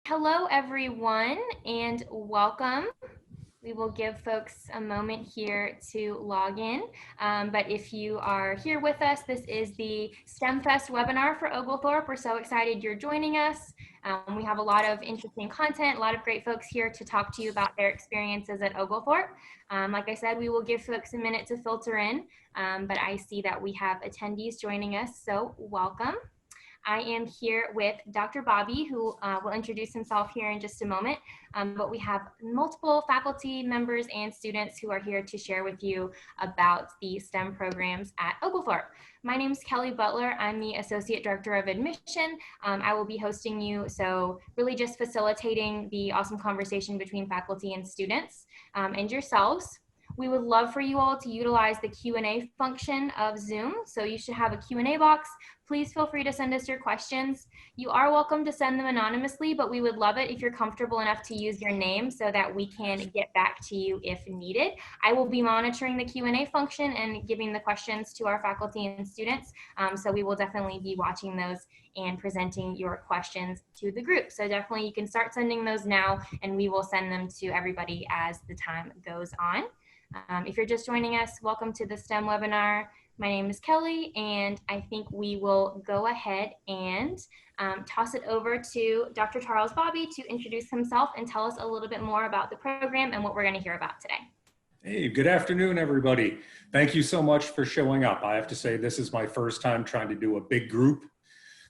Hello, everyone, and welcome. We will give folks a moment here to log in. But if you are here with us, this is the STEM Fest webinar for Oglethorpe. We're so excited you're joining us. We have a lot of interesting content, a lot of great folks here to talk to you about their experiences at Oglethorpe. Like I said, we will give folks a minute to filter in, but I see that we have attendees joining us, so welcome. I am here with Dr. Baube, who will introduce himself here in just a moment, but we have multiple faculty members and students who are here to share with you about the STEM programs at Oglethorpe. My name is Kelly Butler. I'm the Associate Director of Admission. I will be hosting you, so really just facilitating the awesome conversation between faculty and students and yourselves. We would love for you all to utilize the Q&A function of Zoom. So you should have a Q&A box. Please feel free to send us your questions. You are welcome to send them anonymously, but we would love it if you're comfortable enough to use your name so that we can get back to you if needed. I will be monitoring the Q&A function and giving the questions to our faculty and students. So we will definitely be watching those and presenting your questions to the group. So definitely you can start sending those now, and we will send them to everybody as the time goes on. If you're just joining us, welcome to the STEM webinar. My name is Kelly, and I think we will go ahead and toss it over to Dr. Charles Baube to introduce himself and tell us a little bit more about the program and what we're going to hear about today. Hey, good afternoon, everybody. Thank you so much for showing up. I have to say this is my first time trying to do a big group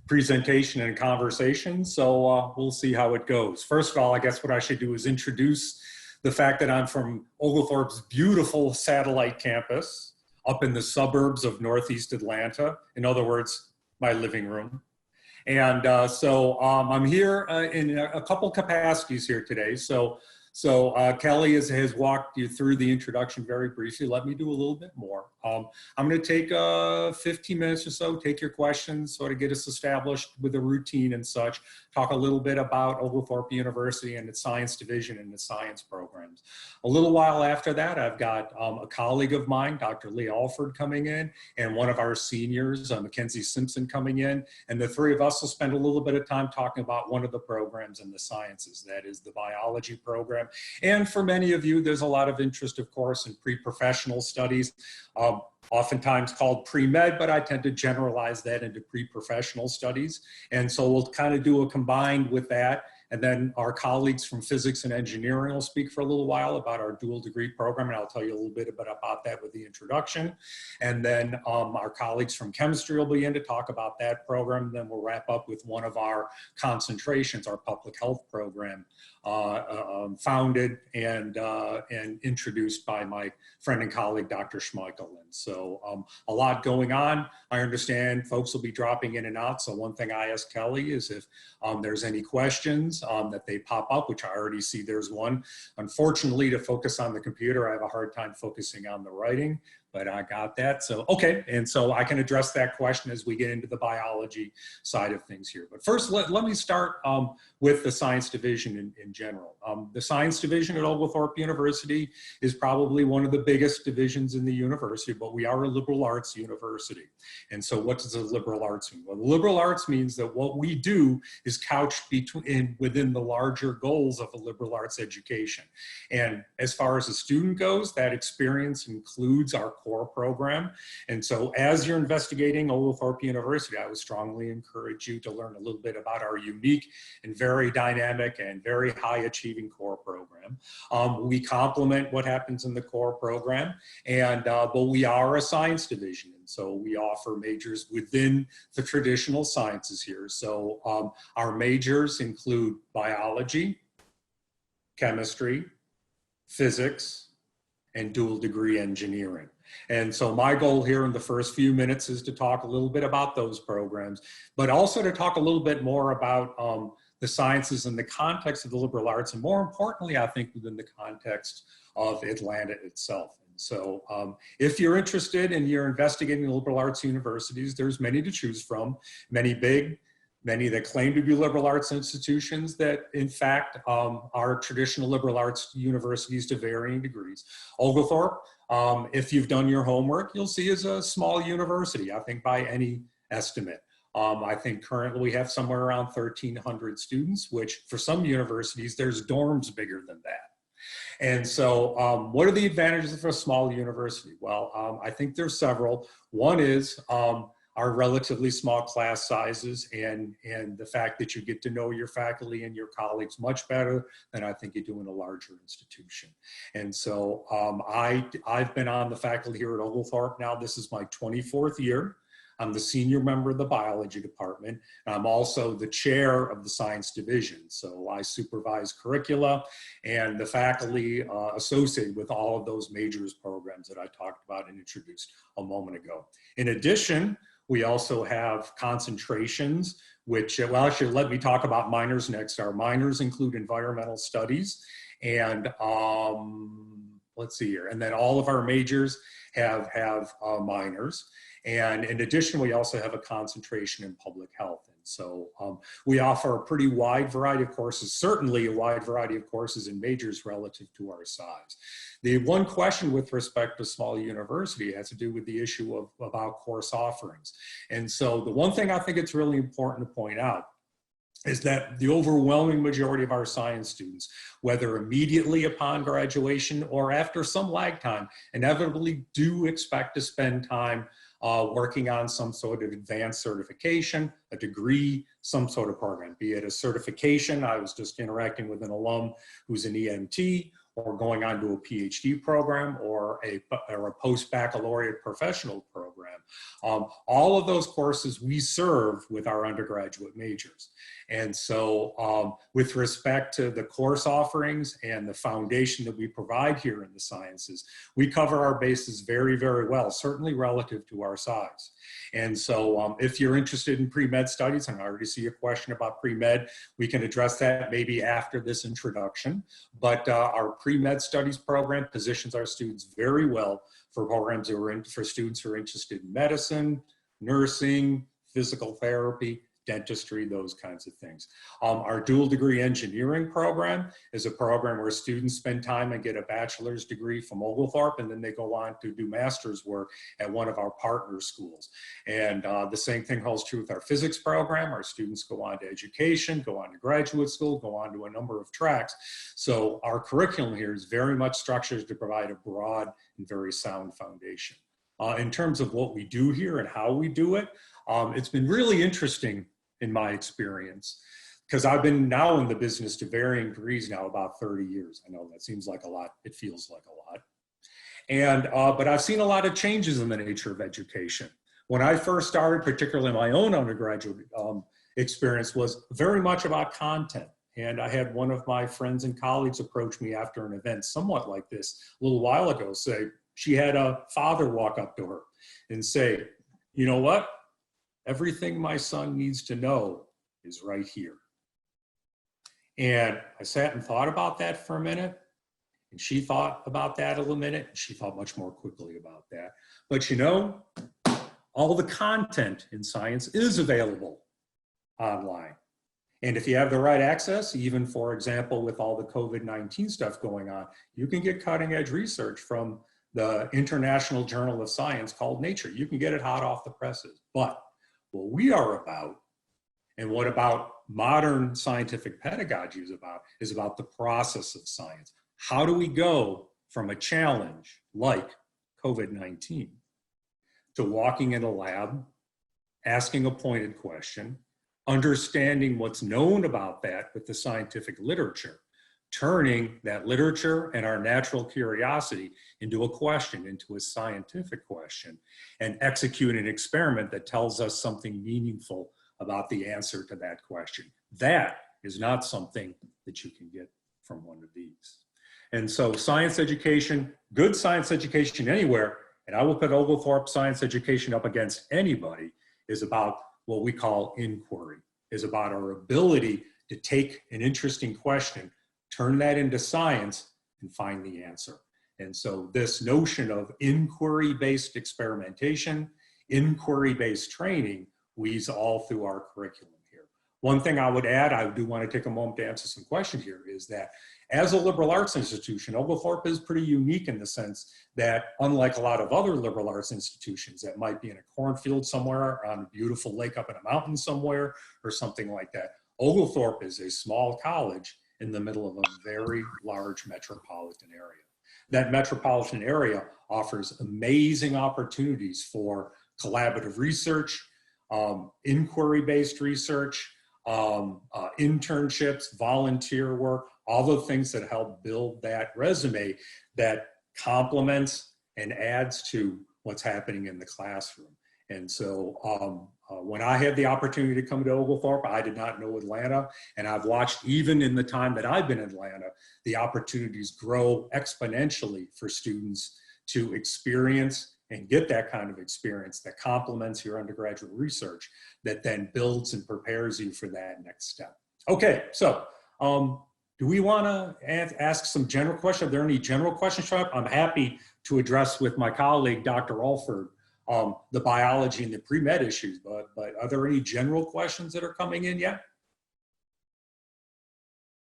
presentation and conversation, so we'll see how it goes. First of all, I guess what I should do is introduce the fact that I'm from Oglethorpe's beautiful satellite campus up in the suburbs of Northeast Atlanta. In other words, my living room. And I'm here in a couple capacities here today. So Kelly has walked you through the introduction very briefly. Let me do a little bit more. I'm going to take 15 minutes or so, take your questions, sort of get us established with the routine and such, talk a little bit about Oglethorpe University and its science division and its science programs. A little while after that, I've got a colleague of mine, Dr. Lea Alford, coming in, and one of our seniors, Mackenzie Simpson, coming in, and the three of us will spend a little bit of time talking about one of the programs in the sciences, that is the biology program. And for many of you, there's a lot of interest, of course, in pre-professional studies, oftentimes called pre-med, but I tend to generalize that into pre-professional studies. And so we'll kind of do a combined with that. And then our colleagues from physics and engineering will speak for a little while about our dual degree program, and I'll tell you a little bit about that with the introduction. And then our colleagues from chemistry will begin to talk about that program. Then we'll wrap up with one of our concentrations, our public health program, founded and introduced by my friend and colleague, Dr. Schmeichel. And so a lot going on. I understand folks will be dropping in and out. So one thing I asked Kelly is if there's any questions that they pop up, which I already see there's one. Unfortunately, to focus on the computer, I have a hard time focusing on the writing, but I got that. So, okay, and so I can address that question as we get into the biology side of things here. But first, let me start with the science division in general. The science division at Oglethorpe University is probably one of the biggest divisions in the university, but we are a liberal arts university. And so what does a liberal arts mean? Well, the liberal arts means that what we do is couched within the larger goals of a liberal arts education. And as far as a student goes, that experience includes our core program. And so as you're investigating Oglethorpe University, I would strongly encourage you to learn a little bit about our unique and very dynamic and very high achieving core program. We complement what happens in the core program, and but we are a science division. And so we offer majors within the traditional sciences here. So our majors include biology, chemistry, physics, and dual degree engineering. And so my goal here in the first few minutes is to talk a little bit about those programs, but also to talk a little bit more about the sciences in the context of the liberal arts, and more importantly, I think within the context of Atlanta itself. And so if you're interested and you're investigating liberal arts universities, there's many to choose from, many big, many that claim to be liberal arts institutions that in fact are traditional liberal arts universities to varying degrees. Oglethorpe, if you've done your homework, you'll see is a small university, I think by any estimate. I think currently we have somewhere around 1,300 students, which for some universities, there's dorms bigger than that. And so what are the advantages of a small university? Well, I think there's several. One is our relatively small class sizes and the fact that you get to know your faculty and your colleagues much better than I think you do in a larger institution. And so I've been on the faculty here at Oglethorpe now. This is my 24th year. I'm the senior member of the biology department. I'm also the chair of the science division. So I supervise curricula and the faculty associated with all of those majors programs that I talked about and introduced a moment ago. In addition, we also have concentrations, which, well, actually, let me talk about minors next. Our minors include environmental studies and let's see here. And then all of our majors have minors. And in addition, we also have a concentration in public health. And so we offer a pretty wide variety of courses, certainly a wide variety of courses in majors relative to our size. The one question with respect to small university has to do with the issue about course offerings. And so the one thing I think it's really important to point out is that the overwhelming majority of our science students, whether immediately upon graduation or after some lag time, inevitably do expect to spend time working on some sort of advanced certification, a degree, some sort of program, be it a certification. I was just interacting with an alum who's an EMT, or going on to a PhD program, or a post-baccalaureate professional program. All of those courses we serve with our undergraduate majors. And so with respect to the course offerings and the foundation that we provide here in the sciences, we cover our bases very, very well, certainly relative to our size. And so if you're interested in pre-med studies, and I already see a question about pre-med, we can address that maybe after this introduction. But our pre-med studies program positions our students very well for programs that are for students who are interested in medicine, nursing, physical therapy, dentistry, those kinds of things. Our dual degree engineering program is a program where students spend time and get a bachelor's degree from Oglethorpe, and then they go on to do master's work at one of our partner schools. And the same thing holds true with our physics program. Our students go on to education, go on to graduate school, go on to a number of tracks. So our curriculum here is very much structured to provide a broad and very sound foundation. In terms of what we do here and how we do it, it's been really interesting in my experience, because I've been now in the business to varying degrees now about 30 years. I know that seems like a lot, it feels like a lot. And, but I've seen a lot of changes in the nature of education. When I first started, particularly my own undergraduate experience, was very much about content. And I had one of my friends and colleagues approach me after an event somewhat like this a little while ago, say, she had a father walk up to her and say, you know what? Everything my son needs to know is right here. And I sat and thought about that for a minute, and she thought about that a little minute, and she thought much more quickly about that. But you know, all the content in science is available online. And if you have the right access, even for example, with all the COVID-19 stuff going on, you can get cutting edge research from the International Journal of Science called Nature. You can get it hot off the presses. But what we are about, and what about modern scientific pedagogy is about the process of science. How do we go from a challenge like COVID-19 to walking in a lab, asking a pointed question, understanding what's known about that with the scientific literature, turning that literature and our natural curiosity into a question, into a scientific question, and execute an experiment that tells us something meaningful about the answer to that question. That is not something that you can get from one of these. And so science education, good science education anywhere, and I will put Oglethorpe science education up against anybody, is about what we call inquiry, is about our ability to take an interesting question, turn that into science, and find the answer. And so this notion of inquiry-based experimentation, inquiry-based training weaves all through our curriculum here. One thing I would add, I do want to take a moment to answer some questions here, is that as a liberal arts institution, Oglethorpe is pretty unique in the sense that, unlike a lot of other liberal arts institutions that might be in a cornfield somewhere, on a beautiful lake up in a mountain somewhere, or something like that, Oglethorpe is a small college in the middle of a very large metropolitan area. That metropolitan area offers amazing opportunities for collaborative research, inquiry-based research, internships, volunteer work, all the things that help build that resume that complements and adds to what's happening in the classroom. And so when I had the opportunity to come to Oglethorpe, I did not know Atlanta, and I've watched, even in the time that I've been in Atlanta, the opportunities grow exponentially for students to experience and get that kind of experience that complements your undergraduate research, that then builds and prepares you for that next step. Okay, so do we want to ask some general questions? Are there any general questions? I'm happy to address with my colleague, Dr. Alford, the biology and the pre-med issues, but are there any general questions that are coming in yet?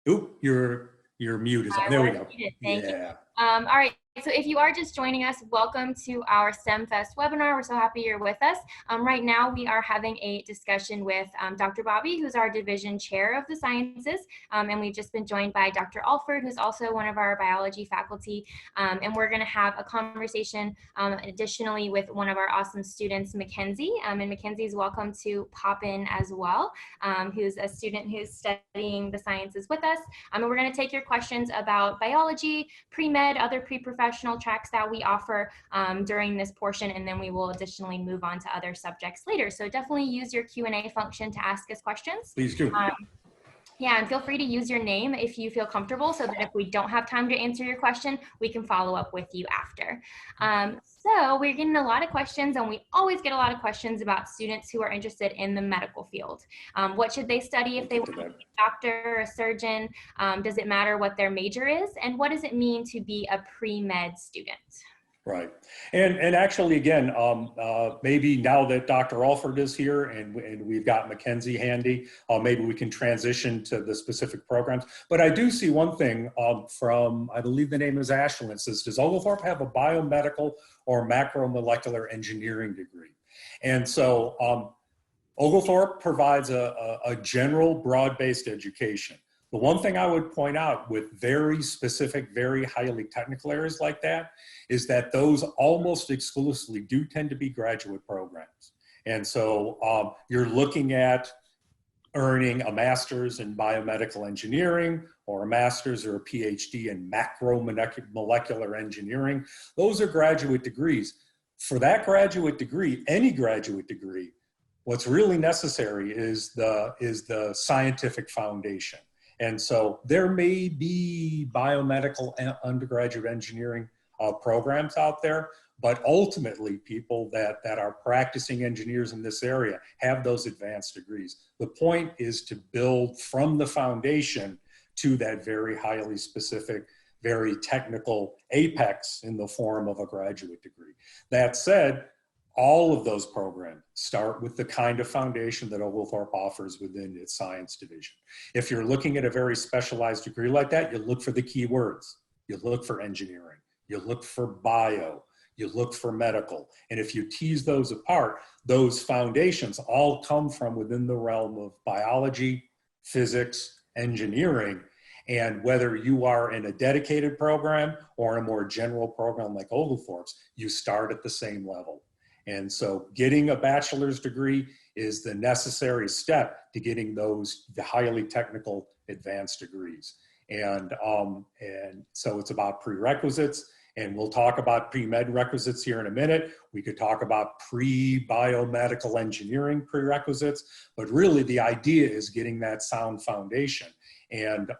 Oop, your mute is on. There we go. Thank you. All right. So if you are just joining us, welcome to our STEM Fest webinar. We're so happy you're with us. Right now we are having a discussion with Dr. Baube, who's our division chair of the sciences. And we've just been joined by Dr. Alford, who's also one of our biology faculty. And we're gonna have a conversation additionally with one of our awesome students, Mackenzie. And Mackenzie's welcome to pop in as well, who's a student who's studying the sciences with us. And we're gonna take your questions about biology, pre-med, other pre-professional tracks that we offer during this portion, and then we will additionally move on to other subjects later. So definitely use your Q&A function to ask us questions. Please do. Yeah, and feel free to use your name if you feel comfortable, so that if we don't have time to answer your question, we can follow up with you after. So we're getting a lot of questions, and we always get a lot of questions about students who are interested in the medical field. What should they study if they want to be a doctor or a surgeon? Does it matter what their major is? And what does it mean to be a pre-med student? Right. And actually, again, maybe now that Dr. Alford is here and we've got Mackenzie handy, maybe we can transition to the specific programs. But I do see one thing from, I believe the name is Ashlyn. It says, does Oglethorpe have a biomedical or macromolecular engineering degree? And so Oglethorpe provides a general broad-based education. The one thing I would point out with very specific, very highly technical areas like that is that those almost exclusively do tend to be graduate programs. And so you're looking at earning a master's in biomedical engineering or a master's or a PhD in macromolecular engineering. Those are graduate degrees. For that graduate degree, any graduate degree, what's really necessary is the scientific foundation. And so there may be biomedical and undergraduate engineering programs out there, but ultimately people that are practicing engineers in this area have those advanced degrees. The point is to build from the foundation to that very highly specific, very technical apex in the form of a graduate degree. That said, all of those programs start with the kind of foundation that Oglethorpe offers within its science division. If you're looking at a very specialized degree like that, you look for the keywords. You look for engineering. You look for bio. You look for medical. And if you tease those apart, those foundations all come from within the realm of biology, physics, engineering. And whether you are in a dedicated program or in a more general program like Oglethorpe's, you start at the same level. And so getting a bachelor's degree is the necessary step to getting the highly technical advanced degrees. And so it's about prerequisites, and we'll talk about pre-med requisites here in a minute. We could talk about pre-biomedical engineering prerequisites, but really the idea is getting that sound foundation. And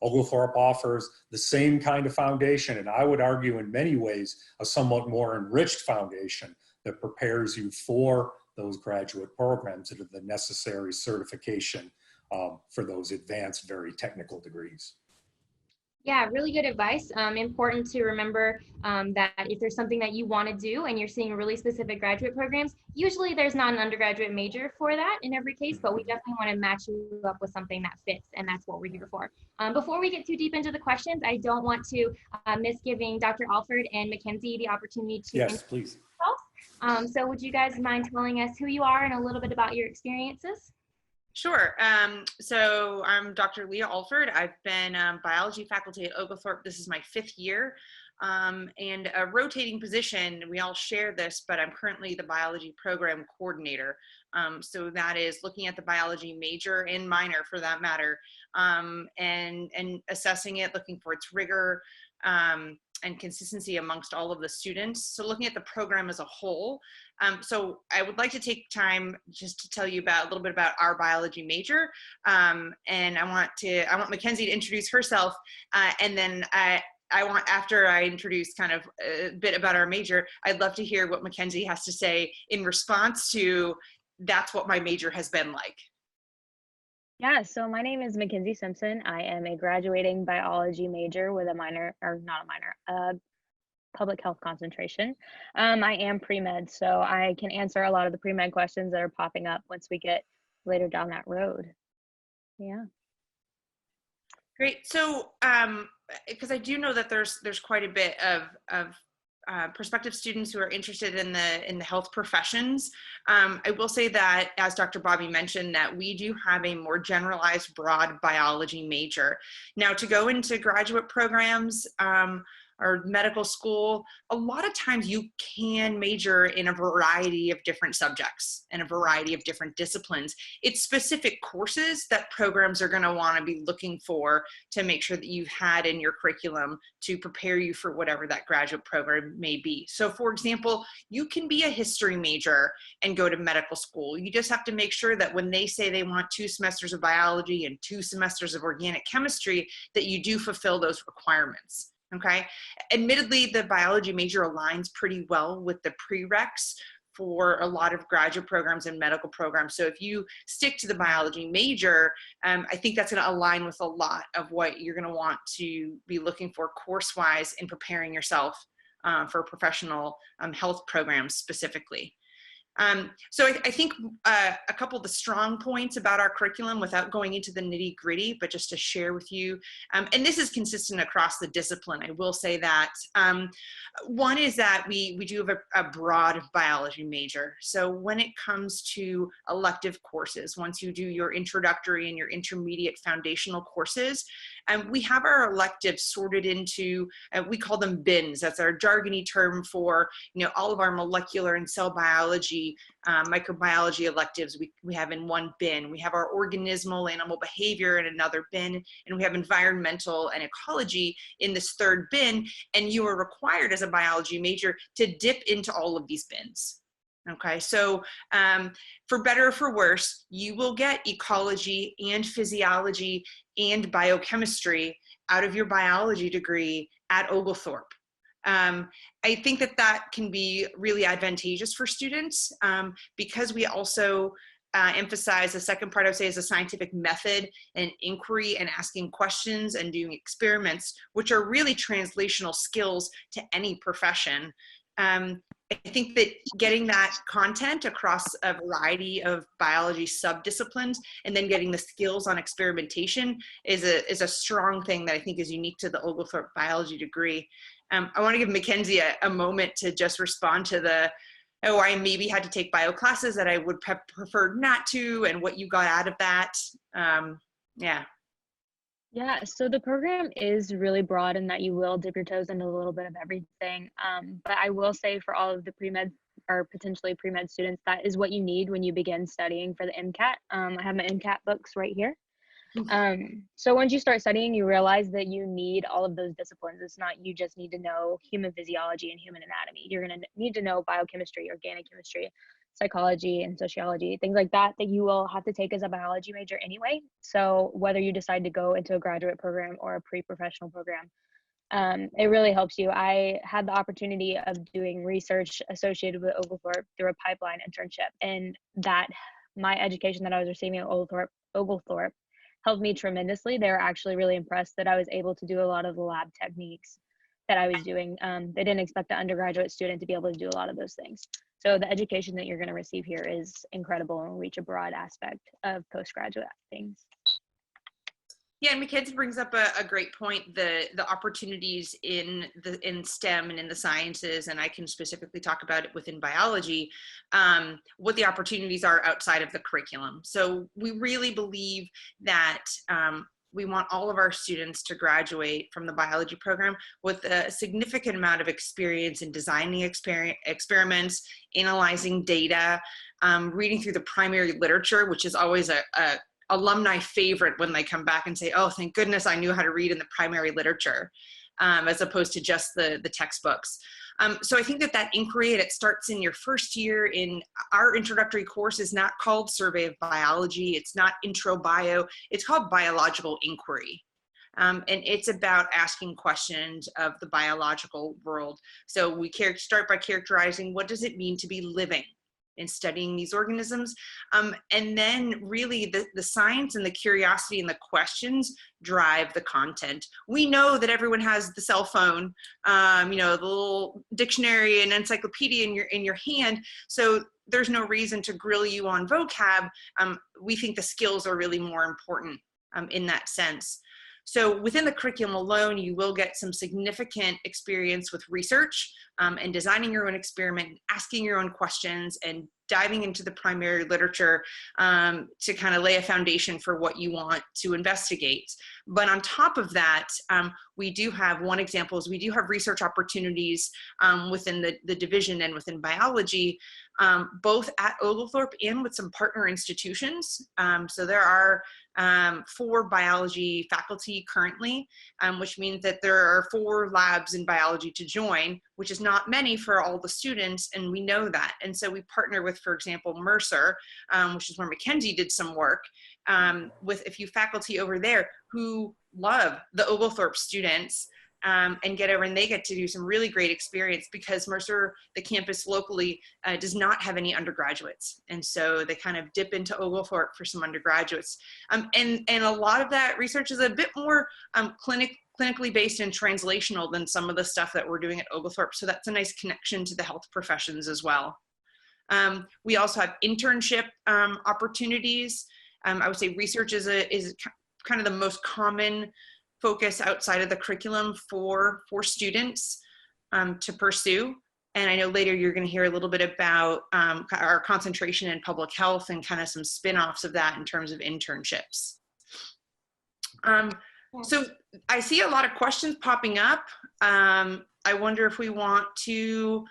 Oglethorpe offers the same kind of foundation, and I would argue in many ways a somewhat more enriched foundation that prepares you for those graduate programs that are the necessary certification for those advanced, very technical degrees. Yeah, really good advice. Important to remember that if there's something that you want to do and you're seeing really specific graduate programs, usually there's not an undergraduate major for that in every case, but we definitely want to match you up with something that fits, and that's what we're here for. Before we get too deep into the questions, I don't want to miss giving Dr. Alford and Mackenzie the opportunity to Yes, introduce please. themselves. So would you guys mind telling us who you are and a little bit about your experiences? Sure. So I'm Dr. Lea Alford. I've been biology faculty at Oglethorpe. This is my 5th year, and a rotating position. We all share this, but I'm currently the biology program coordinator. So that is looking at the biology major and minor, for that matter, and assessing it, looking for its rigor and consistency amongst all of the students. So looking at the program as a whole. So I would like to take time just to tell you about a little bit about our biology major. And I want Mackenzie to introduce herself, and then I want, after I introduce kind of a bit about our major, I'd love to hear what Mackenzie has to say in response to that's what my major has been like. Yeah, so my name is Mackenzie Simpson. I am a graduating biology major with a minor, or not a minor, public health concentration. I am pre-med, so I can answer a lot of the pre-med questions that are popping up once we get later down that road. Yeah. Great. So, because I do know that there's quite a bit of prospective students who are interested in the health professions. I will say that, as Dr. Baube mentioned, that we do have a more generalized, broad biology major. Now, to go into graduate programs or medical school, a lot of times you can major in a variety of different subjects and a variety of different disciplines. It's specific courses that programs are going to want to be looking for to make sure that you've had in your curriculum to prepare you for whatever that graduate program may be. So for example, you can be a history major and go to medical school. You just have to make sure that when they say they want 2 semesters of biology and 2 semesters of organic chemistry, that you do fulfill those requirements. Okay. Admittedly, the biology major aligns pretty well with the prereqs for a lot of graduate programs and medical programs. So if you stick to the biology major, I think that's going to align with a lot of what you're going to want to be looking for course-wise in preparing yourself for professional health programs specifically. So I think a couple of the strong points about our curriculum, without going into the nitty gritty, but just to share with you, and this is consistent across the discipline, I will say that. One is that we do have a broad biology major. So when it comes to elective courses, once you do your introductory and your intermediate foundational courses, we have our electives sorted into, we call them bins. That's our jargony term for, all of our molecular and cell biology, microbiology electives we have in one bin. We have our organismal animal behavior in another bin, and we have environmental and ecology in this 3rd bin. And you are required as a biology major to dip into all of these bins. Okay, so for better or for worse, you will get ecology and physiology and biochemistry out of your biology degree at Oglethorpe. I think that can be really advantageous for students because we also emphasize the second part I would say is a scientific method and inquiry and asking questions and doing experiments, which are really translational skills to any profession. I think that getting that content across a variety of biology subdisciplines and then getting the skills on experimentation is a strong thing that I think is unique to the Oglethorpe biology degree. I want to give Mackenzie a moment to just respond to I maybe had to take bio classes that I would prefer not to, and what you got out of that. Yeah. Yeah, so the program is really broad in that you will dip your toes into a little bit of everything. But I will say for all of the pre-med or potentially pre-med students, that is what you need when you begin studying for the MCAT. I have my MCAT books right here. So once you start studying, you realize that you need all of those disciplines. It's not you just need to know human physiology and human anatomy. You're going to need to know biochemistry, organic chemistry, psychology, and sociology, things like that you will have to take as a biology major anyway. So whether you decide to go into a graduate program or a pre-professional program, it really helps you. I had the opportunity of doing research associated with Oglethorpe through a pipeline internship, and that my education that I was receiving at Oglethorpe helped me tremendously. They were actually really impressed that I was able to do a lot of the lab techniques that I was doing. They didn't expect an undergraduate student to be able to do a lot of those things. So the education that you're going to receive here is incredible and will reach a broad aspect of postgraduate things. Yeah, and Mackenzie brings up a great point, the opportunities in STEM and in the sciences, and I can specifically talk about it within biology, what the opportunities are outside of the curriculum. So we really believe that we want all of our students to graduate from the biology program with a significant amount of experience in designing experiments, analyzing data, reading through the primary literature, which is always a alumni favorite when they come back and say, oh, thank goodness I knew how to read in the primary literature, as opposed to just the textbooks. So I think that inquiry, it starts in your first year. In our introductory course is not called Survey of Biology. It's not Intro Bio. It's called Biological Inquiry. And it's about asking questions of the biological world. So we start by characterizing, what does it mean to be living in studying these organisms? And then really the science and the curiosity and the questions drive the content. We know that everyone has the cell phone, you know, the little dictionary and encyclopedia in your hand. So there's no reason to grill you on vocab. We think the skills are really more important in that sense. So within the curriculum alone, you will get some significant experience with research and designing your own experiment, asking your own questions, and diving into the primary literature to kind of lay a foundation for what you want to investigate. But on top of that, we do have, one example is we do have research opportunities within the division and within biology, both at Oglethorpe and with some partner institutions. So there are 4 biology faculty currently, which means that there are 4 labs in biology to join, which is not many for all the students, and we know that. And so we partner with, for example, Mercer, which is where Mackenzie did some work, with a few faculty over there who love the Oglethorpe students, and get over, and they get to do some really great experience because Mercer, the campus locally, does not have any undergraduates. And so they kind of dip into Oglethorpe for some undergraduates. And a lot of that research is a bit more clinically based and translational than some of the stuff that we're doing at Oglethorpe. So that's a nice connection to the health professions as well. We also have internship opportunities. I would say research is kind of the most common focus outside of the curriculum for students to pursue. And I know later you're going to hear a little bit about our concentration in public health and kind of some spin-offs of that in terms of internships. So I see a lot of questions popping up. I wonder if we want to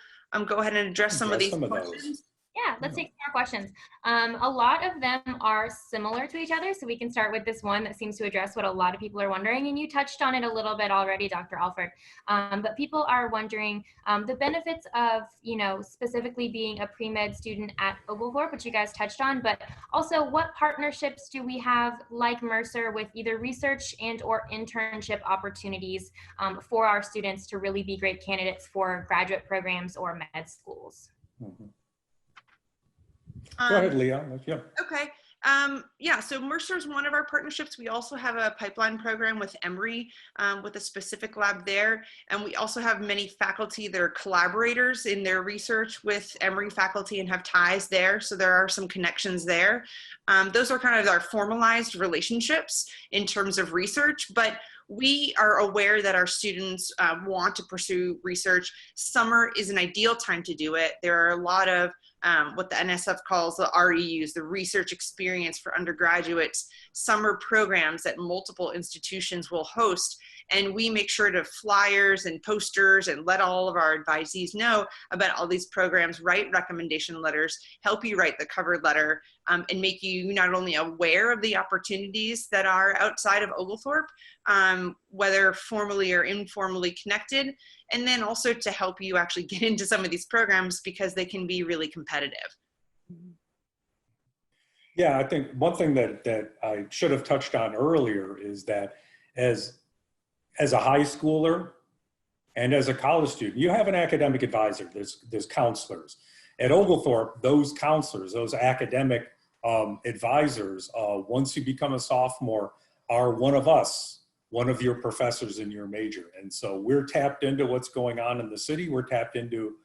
go ahead and address some of these questions. Yeah, let's take more questions. A lot of them are similar to each other, so we can start with this one that seems to address what a lot of people are wondering, and you touched on it a little bit already, Dr. Alford. But people are wondering the benefits of, you know, specifically being a pre-med student at Oglethorpe, which you guys touched on, but also what partnerships do we have like Mercer with either research and or internship opportunities for our students to really be great candidates for graduate programs or med schools? Mm-hmm. Go ahead, Lea. Yeah. Okay. Yeah, so Mercer is one of our partnerships. We also have a pipeline program with Emory with a specific lab there. And we also have many faculty that are collaborators in their research with Emory faculty and have ties there. So there are some connections there. Those are kind of our formalized relationships in terms of research, but we are aware that our students want to pursue research. Summer is an ideal time to do it. There are a lot of what the NSF calls the REUs, the research experience for undergraduates, summer programs that multiple institutions will host. And we make sure to flyers and posters and let all of our advisees know about all these programs, write recommendation letters, help you write the cover letter, and make you not only aware of the opportunities that are outside of Oglethorpe, whether formally or informally connected, and then also to help you actually get into some of these programs because they can be really competitive. Yeah, I think one thing that I should have touched on earlier is that as a high schooler and as a college student, you have an academic advisor, there's counselors. At Oglethorpe, those counselors, those academic advisors, once you become a sophomore, are one of us, one of your professors in your major. And so we're tapped into what's going on in the city. We're tapped into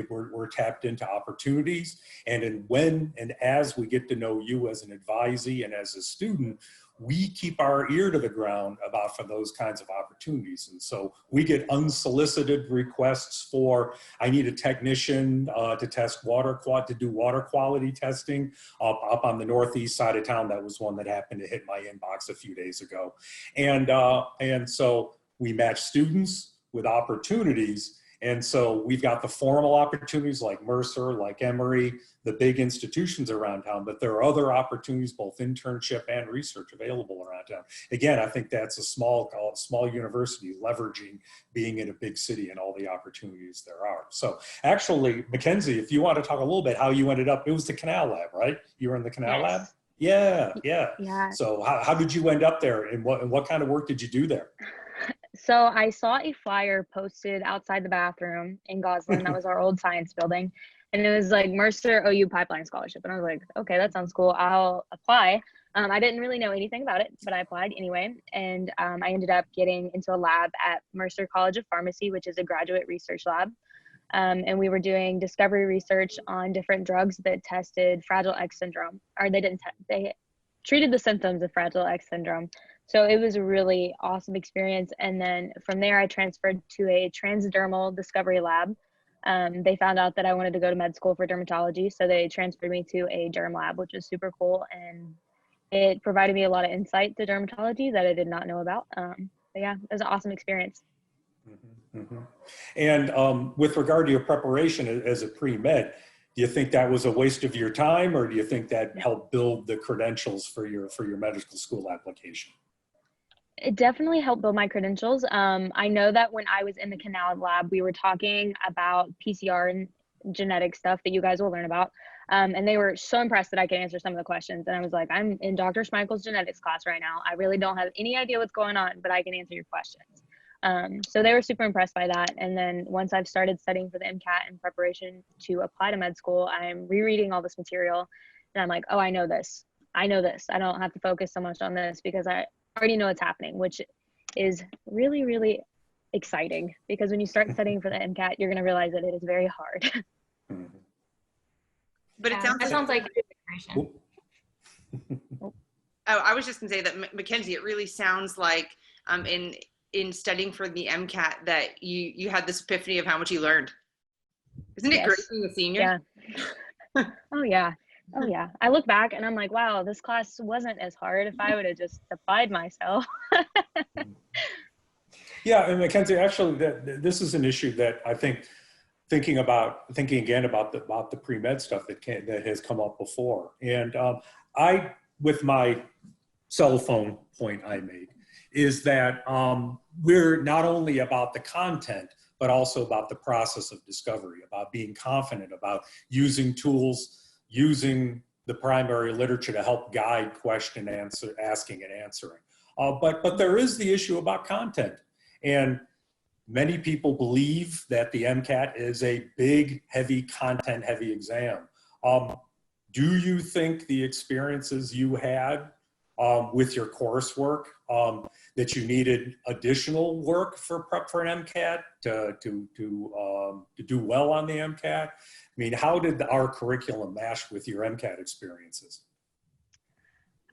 we're tapped into opportunities. And when and as we get to know you as an advisee and as a student, we keep our ear to the ground for those kinds of opportunities. And so we get unsolicited requests for, I need a technician to test to do water quality testing up on the northeast side of town. That was one that happened to hit my inbox a few days ago. And so we match students with opportunities. And so we've got the formal opportunities like Mercer, like Emory, the big institutions around town, but there are other opportunities, both internship and research, available around town. Again, I think that's a small university leveraging being in a big city and all the opportunities there are. So actually, Mackenzie, if you want to talk a little bit how you ended up, it was the Canal Lab, right? You were in the Canal Lab? Yeah. So how did you end up there, and what kind of work did you do there? So I saw a flyer posted outside the bathroom in Goslin. That was our old science building. And it was like Mercer OU Pipeline Scholarship. And I was like, okay, that sounds cool. I'll apply. I didn't really know anything about it, but I applied anyway. And I ended up getting into a lab at Mercer College of Pharmacy, which is a graduate research lab. And we were doing discovery research on different drugs that tested Fragile X syndrome, or they treated the symptoms of Fragile X syndrome. So it was a really awesome experience. And then from there, I transferred to a transdermal discovery lab. They found out that I wanted to go to med school for dermatology. So they transferred me to a derm lab, which was super cool. And it provided me a lot of insight to dermatology that I did not know about. But yeah, it was an awesome experience. And with regard to your preparation as a pre-med, do you think that was a waste of your time, or do you think that helped build the credentials for your medical school application? It definitely helped build my credentials. I know that when I was in the Canal Lab, we were talking about PCR and genetic stuff that you guys will learn about. And they were so impressed that I could answer some of the questions. And I was like, I'm in Dr. Schmeichel's genetics class right now. I really don't have any idea what's going on, but I can answer your questions. So they were super impressed by that. And then once I've started studying for the MCAT in preparation to apply to med school, I'm rereading all this material. And I'm like, oh, I know this. I don't have to focus so much on this because I already know what's happening, which is really, really exciting, because when you start studying for the MCAT, you're going to realize that it is very hard. But it sounds like I was just going to say that, Mackenzie, it really sounds like in studying for the MCAT that you had this epiphany of how much you learned. Isn't it great being a senior? Yeah. Oh yeah. I look back and I'm like, wow, this class wasn't as hard if I would have just applied myself. Yeah, and Mackenzie, actually, this is an issue that I think thinking again about the pre-med stuff that has come up before. And with my cell phone point I made, is that we're not only about the content, but also about the process of discovery, about being confident, about using tools, using the primary literature to help guide asking and answering. But there is the issue about content. And many people believe that the MCAT is a big, content-heavy exam. Do you think the experiences you had with your coursework, that you needed additional work for prep for an MCAT to do well on the MCAT? I mean, how did our curriculum mash with your MCAT experiences?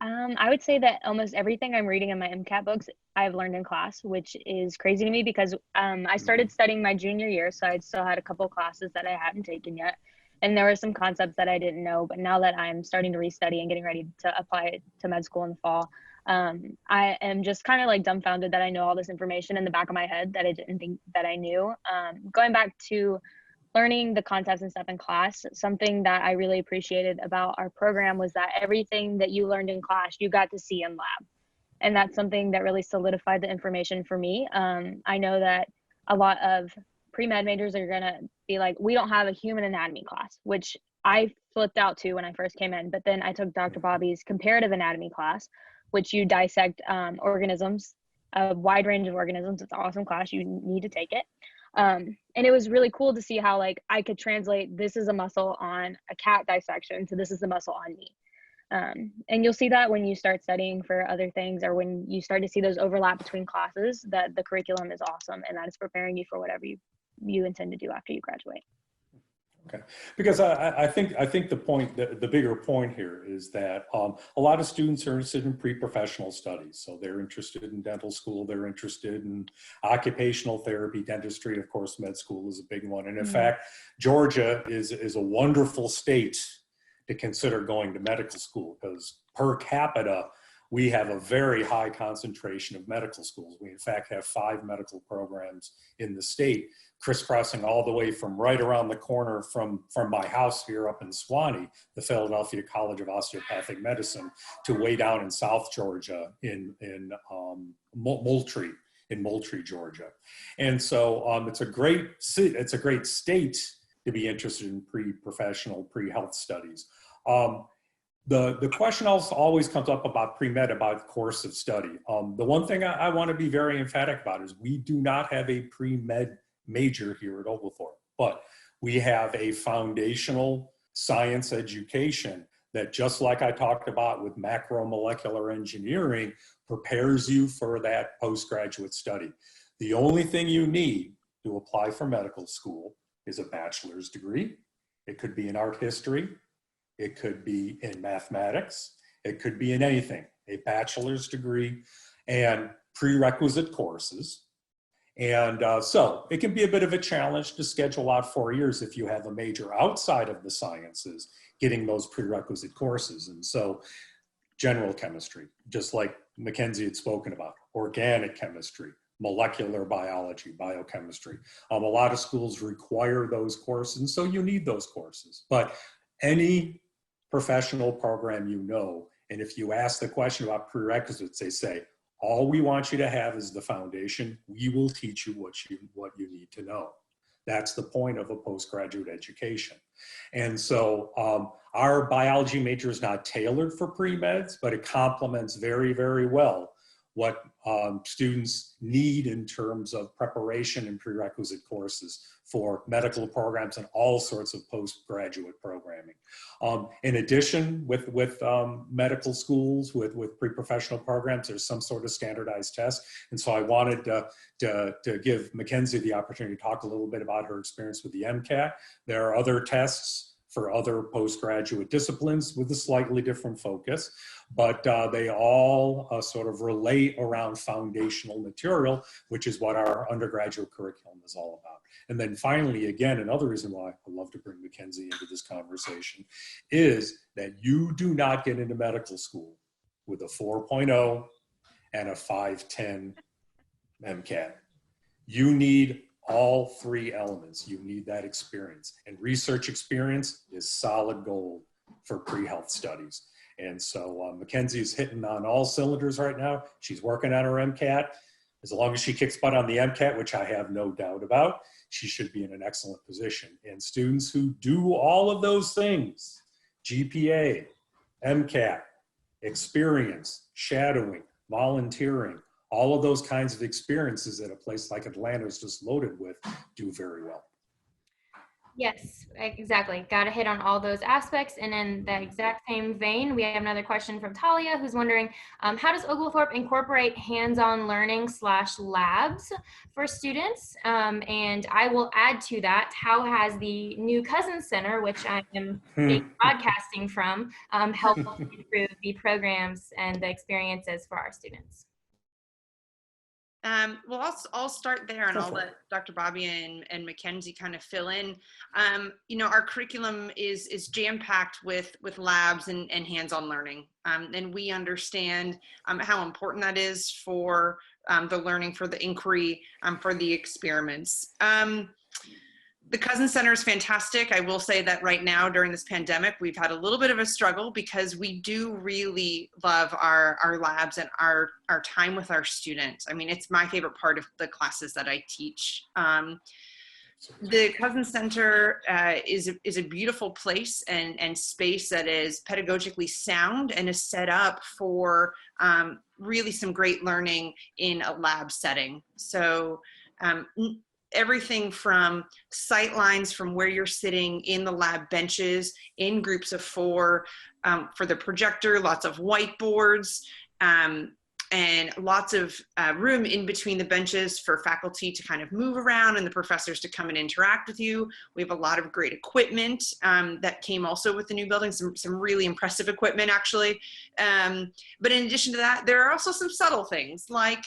I would say that almost everything I'm reading in my MCAT books, I've learned in class, which is crazy to me because I started studying my junior year, so I still had a couple classes that I hadn't taken yet. And there were some concepts that I didn't know, but now that I'm starting to restudy and getting ready to apply to med school in the fall, I am just kind of like dumbfounded that I know all this information in the back of my head that I didn't think that I knew. Going back to learning the concepts and stuff in class, something that I really appreciated about our program was that everything that you learned in class, you got to see in lab. And that's something that really solidified the information for me. I know that a lot of pre-med majors are going to be like, we don't have a human anatomy class, which I flipped out to when I first came in. But then I took Dr. Bobby's comparative anatomy class, which you dissect organisms, a wide range of organisms. It's an awesome class. You need to take it. And it was really cool to see how like I could translate this is a muscle on a cat dissection to this is the muscle on me. And you'll see that when you start studying for other things, or when you start to see those overlap between classes, that the curriculum is awesome and that it's preparing you for whatever you intend to do after you graduate. Okay, because I think the bigger point here is that a lot of students are interested in pre-professional studies. So they're interested in dental school, they're interested in occupational therapy, dentistry, of course, med school is a big one. And in fact, Georgia is a wonderful state to consider going to medical school, because per capita, we have a very high concentration of medical schools. We in fact have 5 medical programs in the state, crisscrossing all the way from right around the corner from my house here up in Suwanee, the Philadelphia College of Osteopathic Medicine, to way down in South Georgia in Moultrie, Georgia. And so it's a great state to be interested in pre-professional, pre-health studies. The question also always comes up about pre-med, about course of study. The one thing I want to be very emphatic about is we do not have a pre-med major here at Oglethorpe, but we have a foundational science education that, just like I talked about with macromolecular engineering, prepares you for that postgraduate study. The only thing you need to apply for medical school is a bachelor's degree. It could be in art history. It could be in mathematics. It could be in anything, a bachelor's degree and prerequisite courses. And so it can be a bit of a challenge to schedule out 4 years if you have a major outside of the sciences, getting those prerequisite courses. And so general chemistry, just like Mackenzie had spoken about, organic chemistry, molecular biology, biochemistry. A lot of schools require those courses, and so you need those courses. But any professional program, and if you ask the question about prerequisites, they say, all we want you to have is the foundation. We will teach you what you need to know. That's the point of a postgraduate education. And so our biology major is not tailored for pre-meds, but it complements very, very well what students need in terms of preparation and prerequisite courses for medical programs and all sorts of postgraduate programming. In addition, with medical schools, with pre-professional programs, there's some sort of standardized test. And so I wanted to give Mackenzie the opportunity to talk a little bit about her experience with the MCAT. There are other tests for other postgraduate disciplines with a slightly different focus, but they all sort of relate around foundational material, which is what our undergraduate curriculum is all about. And then finally, again, another reason why I love to bring Mackenzie into this conversation is that you do not get into medical school with a 4.0 and a 5.10 MCAT. You need all 3 elements. You need that experience, and research experience is solid gold for pre-health studies. And so Mackenzie is hitting on all cylinders right now. She's working on her MCAT. As long as she kicks butt on the MCAT, which I have no doubt about, she should be in an excellent position. And students who do all of those things, GPA, MCAT, experience, shadowing, volunteering, all of those kinds of experiences that a place like Atlanta is just loaded with, do very well. Yes, exactly. Got to hit on all those aspects. And in the exact same vein, we have another question from Talia, who's wondering, how does Oglethorpe incorporate hands-on learning / labs for students? And I will add to that, how has the new Cousins Center, which I am broadcasting from, helped improve the programs and the experiences for our students? Well, I'll start there, and I'll let Dr. Baube and Mackenzie kind of fill in. Our curriculum is jam-packed with labs and hands-on learning, and we understand how important that is for the learning, for the inquiry, for the experiments. The Cousins Center is fantastic. I will say that right now during this pandemic, we've had a little bit of a struggle because we do really love our labs and our time with our students. I mean, it's my favorite part of the classes that I teach. The Cousins Center is a beautiful place and space that is pedagogically sound and is set up for really some great learning in a lab setting. So everything from sight lines from where you're sitting in the lab benches in groups of 4, for the projector, lots of whiteboards, and lots of room in between the benches for faculty to kind of move around and the professors to come and interact with you. We have a lot of great equipment that came also with the new building, some really impressive equipment actually. But in addition to that, there are also some subtle things like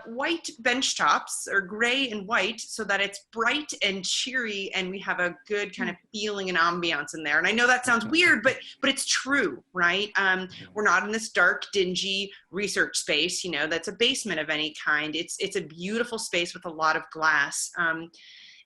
white bench tops, or gray and white, so that it's bright and cheery and we have a good kind of feeling and ambiance in there. And I know that sounds weird, but it's true, right? We're not in this dark, dingy research space, you know, that's a basement of any kind. It's a beautiful space with a lot of glass.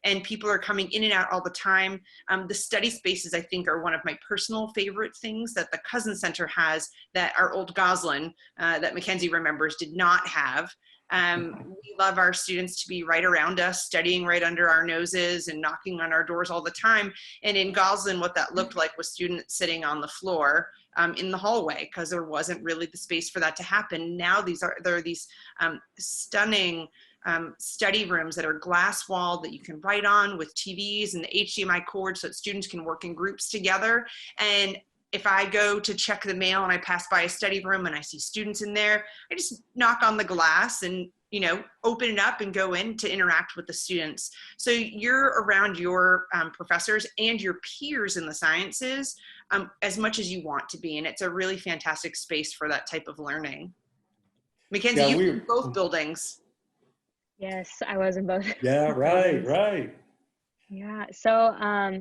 And people are coming in and out all the time. The study spaces, I think, are one of my personal favorite things that the Cousin Center has that our old Goslin, that Mackenzie remembers, did not have. We love our students to be right around us, studying right under our noses and knocking on our doors all the time. And in Goslin, what that looked like was students sitting on the floor in the hallway, because there wasn't really the space for that to happen. Now there are these stunning study rooms that are glass walled that you can write on with TVs and the HDMI cord so that students can work in groups together. And if I go to check the mail and I pass by a study room and I see students in there, I just knock on the glass and, you know, open it up and go in to interact with the students. So you're around your professors and your peers in the sciences as much as you want to be. And it's a really fantastic space for that type of learning. Mackenzie, you've been in both buildings. Yes, I was in both. Yeah, right. Yeah, so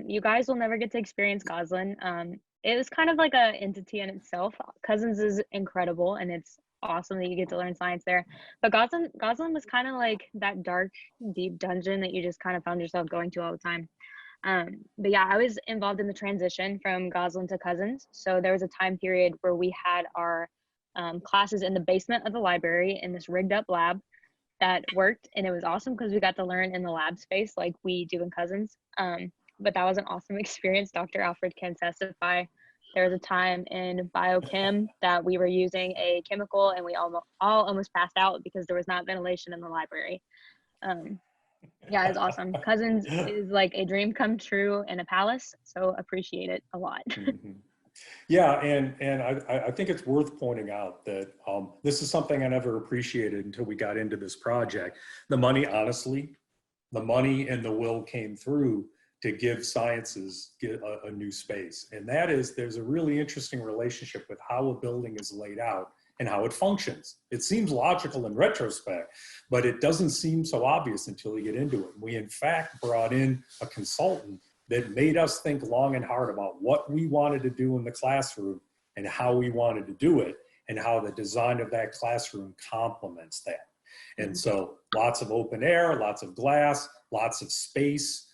you guys will never get to experience Goslin. It was kind of like an entity in itself. Cousins is incredible, and it's awesome that you get to learn science there. But Goslin was kind of like that dark, deep dungeon that you just kind of found yourself going to all the time. But yeah, I was involved in the transition from Goslin to Cousins. So there was a time period where we had our classes in the basement of the library in this rigged up lab that worked, and it was awesome because we got to learn in the lab space like we do in Cousins. But that was an awesome experience. Dr. Alford can testify. There was a time in biochem that we were using a chemical and we all almost passed out because there was not ventilation in the library. Yeah, it's awesome. Cousins is like a dream come true in a palace, so appreciate it a lot. Yeah, and I think it's worth pointing out that this is something I never appreciated until we got into this project. The money, honestly, the money and the will came through to give sciences a new space. And that is, there's a really interesting relationship with how a building is laid out and how it functions. It seems logical in retrospect, but it doesn't seem so obvious until you get into it. We, in fact, brought in a consultant that made us think long and hard about what we wanted to do in the classroom and how we wanted to do it and how the design of that classroom complements that. And so lots of open air, lots of glass, lots of space,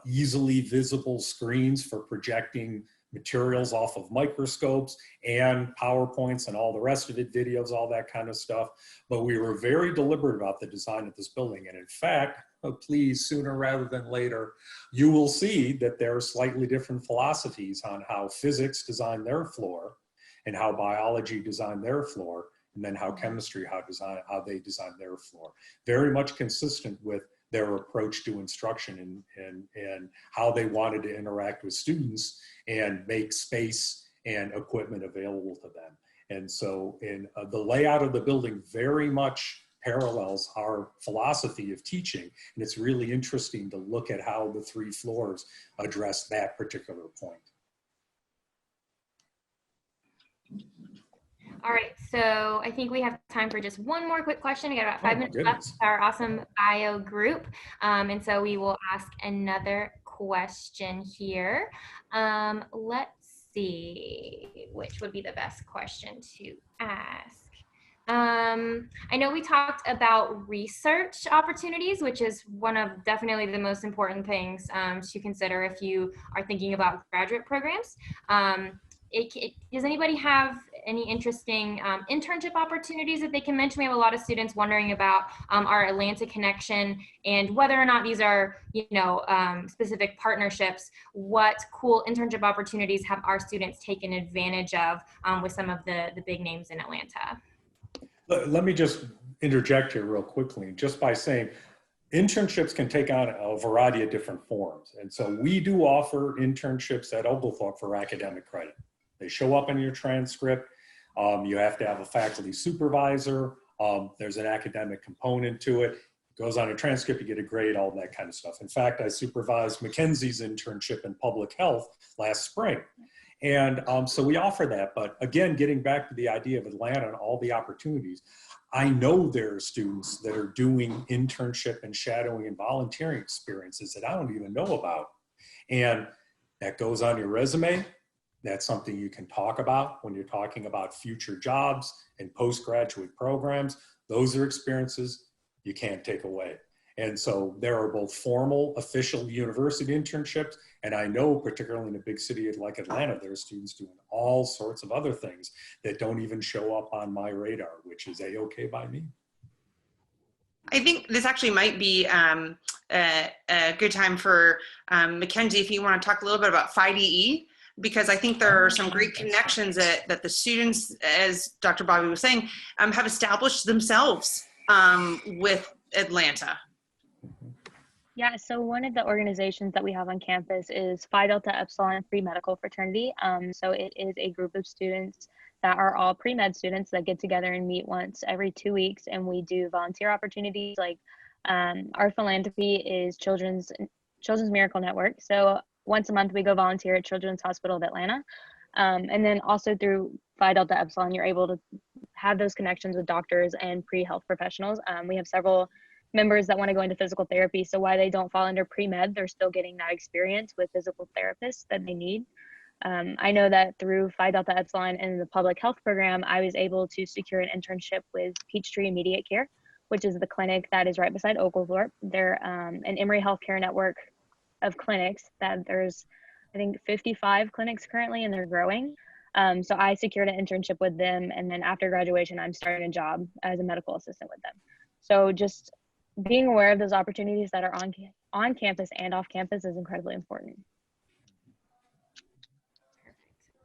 easily visible screens for projecting materials off of microscopes and PowerPoints and all the rest of it, videos, all that kind of stuff. But we were very deliberate about the design of this building. And in fact, please, sooner rather than later, you will see that there are slightly different philosophies on how physics designed their floor and how biology designed their floor, and then how chemistry, how they designed their floor. Very much consistent with their approach to instruction and how they wanted to interact with students and make space and equipment available to them. And so the layout of the building very much parallels our philosophy of teaching. And it's really interesting to look at how the 3 floors address that particular point. All right, so I think we have time for just one more quick question. We got about 5 minutes left with our awesome bio group. And so we will ask another question here. Let's see, which would be the best question to ask. I know we talked about research opportunities, which is one of definitely the most important things to consider if you are thinking about graduate programs. Does anybody have any interesting internship opportunities that they can mention? We have a lot of students wondering about our Atlanta connection and whether or not these are, specific partnerships. What cool internship opportunities have our students taken advantage of with some of the big names in Atlanta? Let me just interject here real quickly, just by saying, internships can take on a variety of different forms. And so we do offer internships at Oglethorpe for academic credit. They show up in your transcript. You have to have a faculty supervisor. There's an academic component to it. It goes on a transcript, you get a grade, all that kind of stuff. In fact, I supervised Mackenzie's internship in public health last spring. And so we offer that. But again, getting back to the idea of Atlanta and all the opportunities, I know there are students that are doing internship and shadowing and volunteering experiences that I don't even know about. And that goes on your resume. That's something you can talk about when you're talking about future jobs and postgraduate programs. Those are experiences you can't take away. And so there are both formal, official university internships, and I know particularly in a big city like Atlanta, there are students doing all sorts of other things that don't even show up on my radar, which is A-okay by me. I think this actually might be a good time for Mackenzie, if you want to talk a little bit about FIDE, because I think there are some great connections that the students, as Dr. Baube was saying, have established themselves with Atlanta. Yeah, so one of the organizations that we have on campus is Phi Delta Epsilon Pre-Medical Fraternity. So it is a group of students that are all pre-med students that get together and meet once every 2 weeks, and we do volunteer opportunities. Like our philanthropy is Children's Miracle Network. So once a month we go volunteer at Children's Hospital of Atlanta. And then also through Phi Delta Epsilon, you're able to have those connections with doctors and pre-health professionals. We have several members that want to go into physical therapy. So while they don't fall under pre-med, they're still getting that experience with physical therapists that they need. I know that through Phi Delta Epsilon and the public health program, I was able to secure an internship with Peachtree Immediate Care, which is the clinic that is right beside Oglethorpe. They're an Emory Healthcare network of clinics that there's, I think, 55 clinics currently, and they're growing. So I secured an internship with them, and then after graduation, I'm starting a job as a medical assistant with them. So just being aware of those opportunities that are on campus and off campus is incredibly important.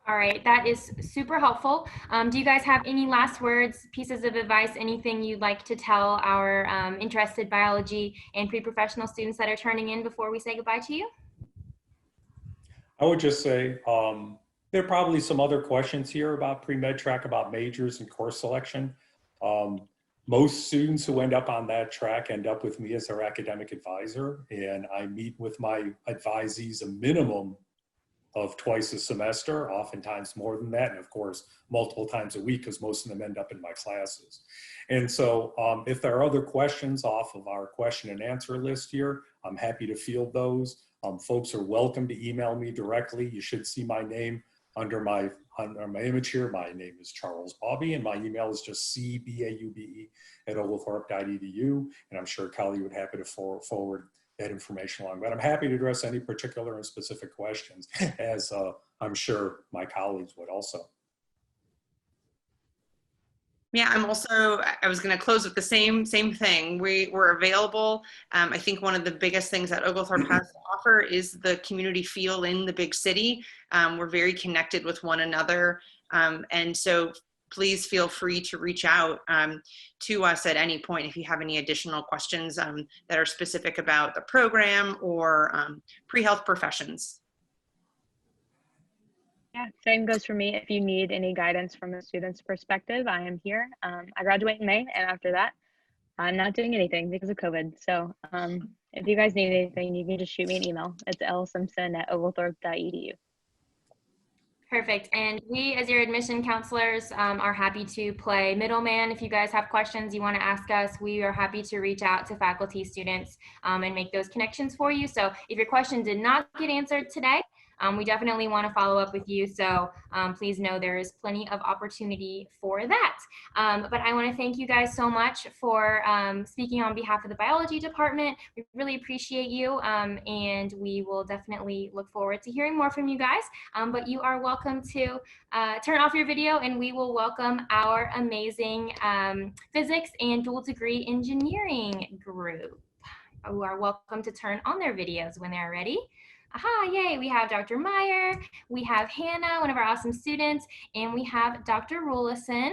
All right, that is super helpful. Do you guys have any last words, pieces of advice, anything you'd like to tell our interested biology and pre-professional students that are turning in before we say goodbye to you? I would just say there are probably some other questions here about pre-med track, about majors and course selection. Most students who end up on that track end up with me as their academic advisor, and I meet with my advisees a minimum of twice a semester, oftentimes more than that, and of course, multiple times a week, because most of them end up in my classes. And so if there are other questions off of our question and answer list here, I'm happy to field those. Folks are welcome to email me directly. You should see my name under my image here. My name is Charles Baube, and my email is just cbaube@oglethorpe.edu, and I'm sure Kelly would be happy to forward that information along. But I'm happy to address any particular and specific questions, as I'm sure my colleagues would also. Yeah, I was going to close with the same thing. We're available. I think one of the biggest things that Oglethorpe has to offer is the community feel in the big city. We're very connected with one another. And so please feel free to reach out to us at any point if you have any additional questions that are specific about the program or pre-health professions. Yeah, same goes for me. If you need any guidance from a student's perspective, I am here. I graduate in May, and after that, I'm not doing anything because of COVID. So if you guys need anything, you can just shoot me an email. It's lsimpson@oglethorpe.edu. Perfect. And we, as your admission counselors, are happy to play middleman. If you guys have questions you want to ask us, we are happy to reach out to faculty, students, and make those connections for you. So if your question did not get answered today, we definitely want to follow up with you. So please know there is plenty of opportunity for that. But I want to thank you guys so much for speaking on behalf of the biology department. We really appreciate you, and we will definitely look forward to hearing more from you guys. But you are welcome to turn off your video, and we will welcome our amazing physics and dual degree engineering group, who are welcome to turn on their videos when they're ready. Aha, yay, we have Dr. Meier, we have Hannah, one of our awesome students, and we have Dr. Rulison.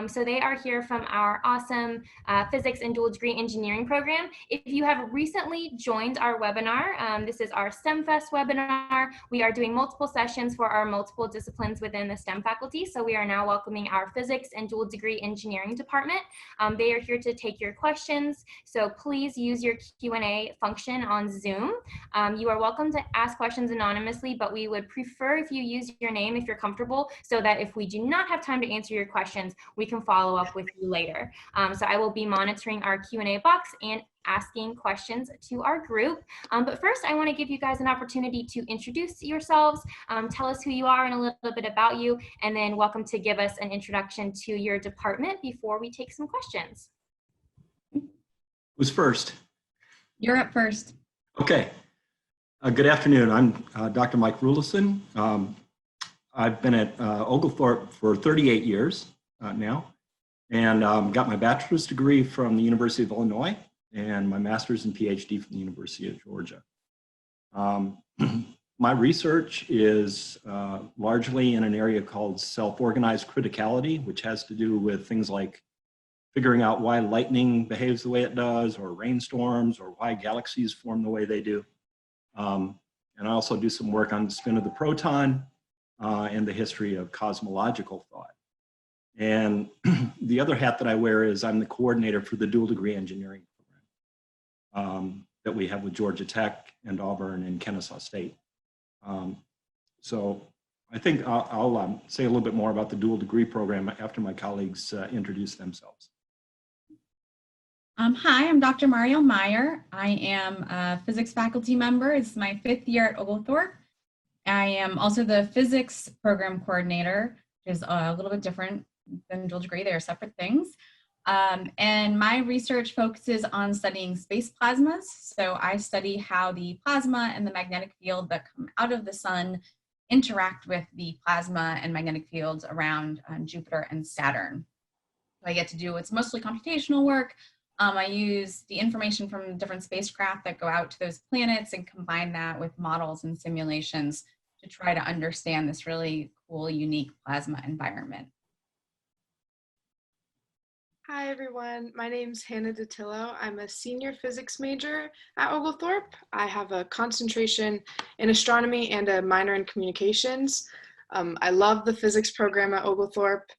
So they are here from our awesome physics and dual degree engineering program. If you have recently joined our webinar, this is our STEM Fest webinar. We are doing multiple sessions for our multiple disciplines within the STEM faculty. So we are now welcoming our physics and dual degree engineering department. They are here to take your questions. So please use your Q&A function on Zoom. You are welcome to ask questions anonymously, but we would prefer if you use your name if you're comfortable, so that if we do not have time to answer your questions, we can follow up with you later. So I will be monitoring our Q&A box and asking questions to our group. But first, I want to give you guys an opportunity to introduce yourselves, tell us who you are and a little bit about you, and then welcome to give us an introduction to your department before we take some questions. Who's first? You're up first. Okay. Good afternoon. I'm Dr. Mike Rulison. I've been at Oglethorpe for 38 years now, and got my bachelor's degree from the University of Illinois and my master's and PhD from the University of Georgia. My research is largely in an area called self-organized criticality, which has to do with things like figuring out why lightning behaves the way it does, or rainstorms, or why galaxies form the way they do. And I also do some work on the spin of the proton and the history of cosmological thought. And the other hat that I wear is I'm the coordinator for the dual degree engineering program that we have with Georgia Tech and Auburn and Kennesaw State. So I think I'll say a little bit more about the dual degree program after my colleagues introduce themselves. Hi, I'm Dr. Mariel Meler. I am a physics faculty member. It's my 5th year at Oglethorpe. I am also the physics program coordinator, which is a little bit different than dual degree. They are separate things. And my research focuses on studying space plasmas. So I study how the plasma and the magnetic field that come out of the sun interact with the plasma and magnetic fields around Jupiter and Saturn. So I get to do what's mostly computational work. I use the information from different spacecraft that go out to those planets and combine that with models and simulations to try to understand this really cool, unique plasma environment. Hi everyone, my name's Hannah Dattilo. I'm a senior physics major at Oglethorpe. I have a concentration in astronomy and a minor in communications. I love the physics program at Oglethorpe.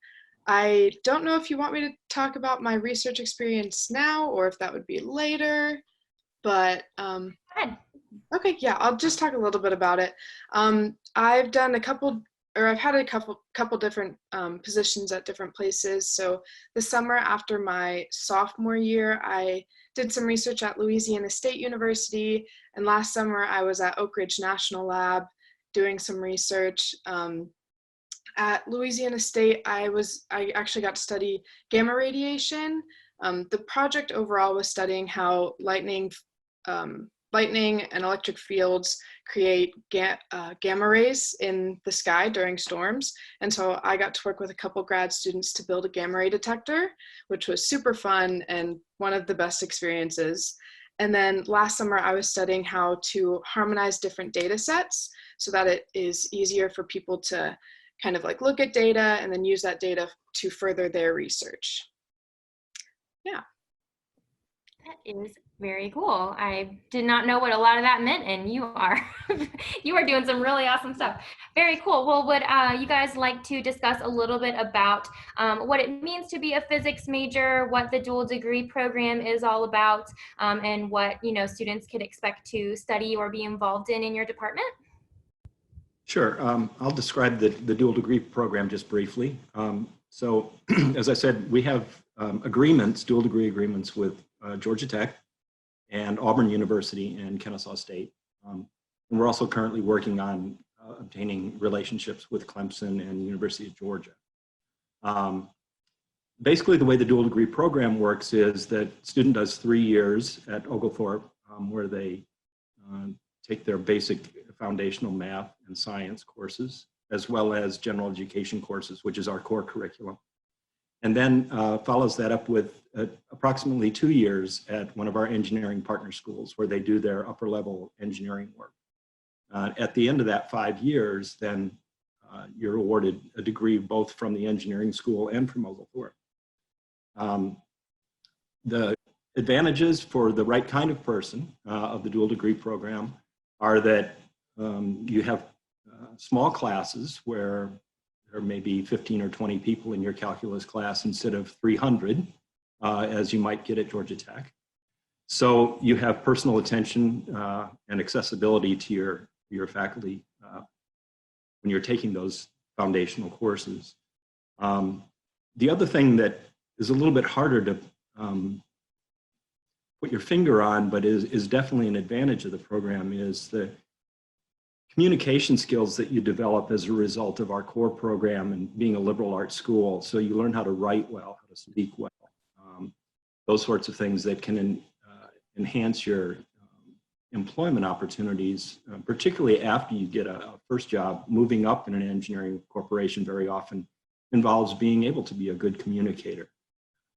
I don't know if you want me to talk about my research experience now or if that would be later, but okay, yeah, I'll just talk a little bit about it. I've done I've had a couple different positions at different places. So the summer after my sophomore year, I did some research at Louisiana State University, and last summer I was at Oak Ridge National Lab doing some research. At Louisiana State, I actually got to study gamma radiation. The project overall was studying how lightning and electric fields create gamma rays in the sky during storms. And so I got to work with a couple grad students to build a gamma ray detector, which was super fun and one of the best experiences. And then last summer, I was studying how to harmonize different data sets so that it is easier for people to kind of like look at data and then use that data to further their research. Yeah. That is very cool. I did not know what a lot of that meant, and you are doing some really awesome stuff. Very cool. Well, would you guys like to discuss a little bit about what it means to be a physics major, what the dual degree program is all about, and what students could expect to study or be involved in your department? Sure. I'll describe the dual degree program just briefly. So as I said, we have dual degree agreements with Georgia Tech and Auburn University and Kennesaw State. And we're also currently working on obtaining relationships with Clemson and University of Georgia. Basically, the way the dual degree program works is that student does 3 years at Oglethorpe where they take their basic foundational math and science courses, as well as general education courses, which is our core curriculum. And then follows that up with approximately 2 years at one of our engineering partner schools where they do their upper level engineering work. At the end of that 5 years, then you're awarded a degree both from the engineering school and from Oglethorpe. The advantages for the right kind of person of the dual degree program are that you have small classes where there may be 15 or 20 people in your calculus class instead of 300, as you might get at Georgia Tech. So you have personal attention and accessibility to your faculty when you're taking those foundational courses. The other thing that is a little bit harder to put your finger on, but is definitely an advantage of the program, is the communication skills that you develop as a result of our core program and being a liberal arts school. So you learn how to write well, how to speak well, those sorts of things that can enhance your employment opportunities, particularly after you get a first job. Moving up in an engineering corporation very often involves being able to be a good communicator.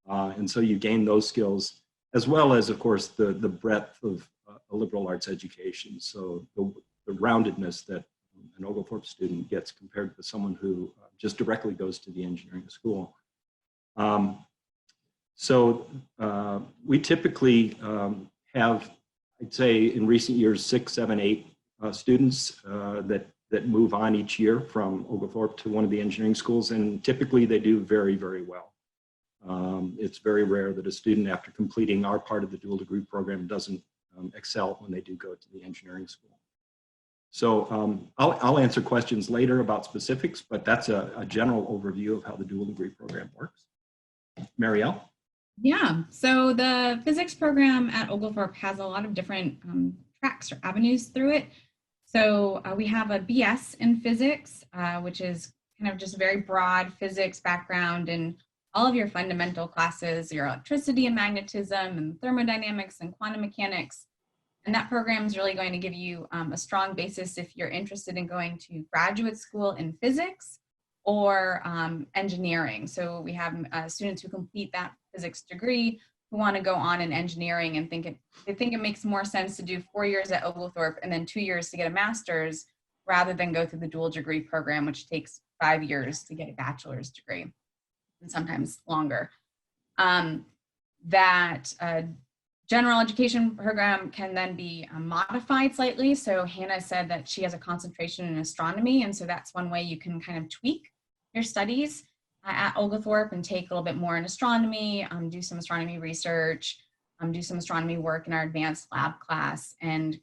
And so you gain those skills, as well as, of course, the breadth of a liberal arts education. So the roundedness that an Oglethorpe student gets compared to someone who just directly goes to the engineering school. So we typically have, I'd say in recent years, 6, 7, 8 students that move on each year from Oglethorpe to one of the engineering schools, and typically they do very, very well. It's very rare that a student, after completing our part of the dual degree program, doesn't excel when they do go to the engineering school. So I'll answer questions later about specifics, but that's a general overview of how the dual degree program works. Mariel? Yeah, so the physics program at Oglethorpe has a lot of different tracks or avenues through it. So we have a BS in physics, which is kind of just a very broad physics background in all of your fundamental classes, your electricity and magnetism and thermodynamics and quantum mechanics. And that program is really going to give you a strong basis if you're interested in going to graduate school in physics or engineering. So we have students who complete that physics degree who want to go on in engineering and they think it makes more sense to do 4 years at Oglethorpe and then 2 years to get a master's rather than go through the dual degree program, which takes 5 years to get a bachelor's degree and sometimes longer. That general education program can then be modified slightly. So Hannah said that she has a concentration in astronomy, and so that's one way you can kind of tweak your studies at Oglethorpe and take a little bit more in astronomy, do some astronomy research, do some astronomy work in our advanced lab class, and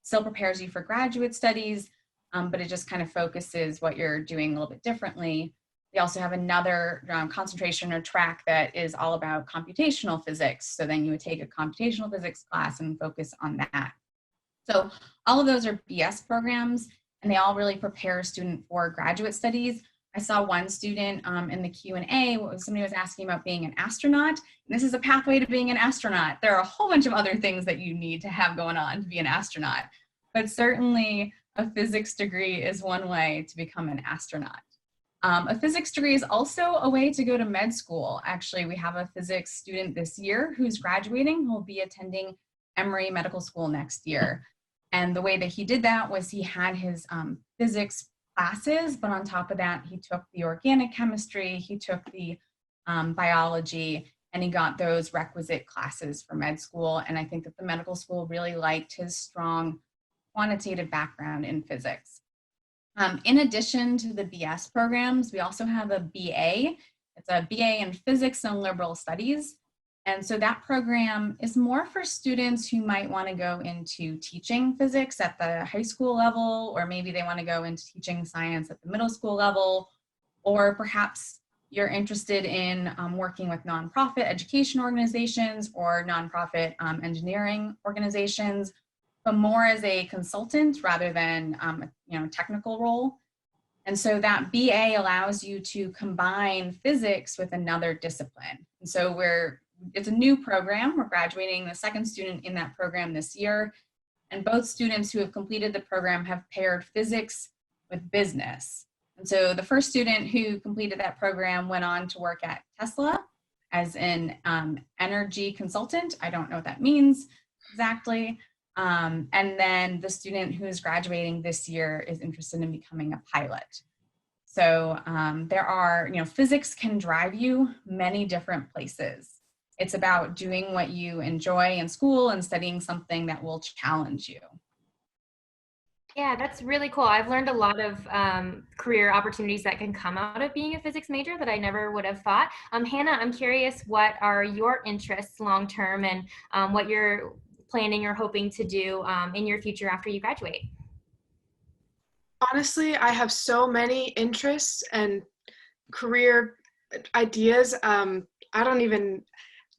still prepares you for graduate studies, but it just kind of focuses what you're doing a little bit differently. We also have another concentration or track that is all about computational physics. So then you would take a computational physics class and focus on that. So all of those are BS programs, and they all really prepare a student for graduate studies. I saw one student in the Q&A, somebody was asking about being an astronaut. And this is a pathway to being an astronaut. There are a whole bunch of other things that you need to have going on to be an astronaut, but certainly a physics degree is one way to become an astronaut. A physics degree is also a way to go to med school. Actually, we have a physics student this year who's graduating, who'll be attending Emory Medical School next year. And the way that he did that was he had his physics classes, but on top of that, he took the organic chemistry, he took the biology, and he got those requisite classes for med school. And I think that the medical school really liked his strong quantitative background in physics. In addition to the BS programs, we also have a BA. It's a BA in Physics and Liberal Studies. And so that program is more for students who might want to go into teaching physics at the high school level, or maybe they want to go into teaching science at the middle school level, or perhaps you're interested in working with nonprofit education organizations or nonprofit engineering organizations, but more as a consultant rather than technical role. And so that BA allows you to combine physics with another discipline. And so it's a new program. We're graduating the second student in that program this year. And both students who have completed the program have paired physics with business. And so the first student who completed that program went on to work at Tesla as an energy consultant. I don't know what that means exactly. And then the student who is graduating this year is interested in becoming a pilot. So there are, physics can drive you many different places. It's about doing what you enjoy in school and studying something that will challenge you. Yeah, that's really cool. I've learned a lot of career opportunities that can come out of being a physics major that I never would have thought. Hannah, I'm curious, what are your interests long term, and what you're planning or hoping to do in your future after you graduate? Honestly, I have so many interests and career ideas. I don't even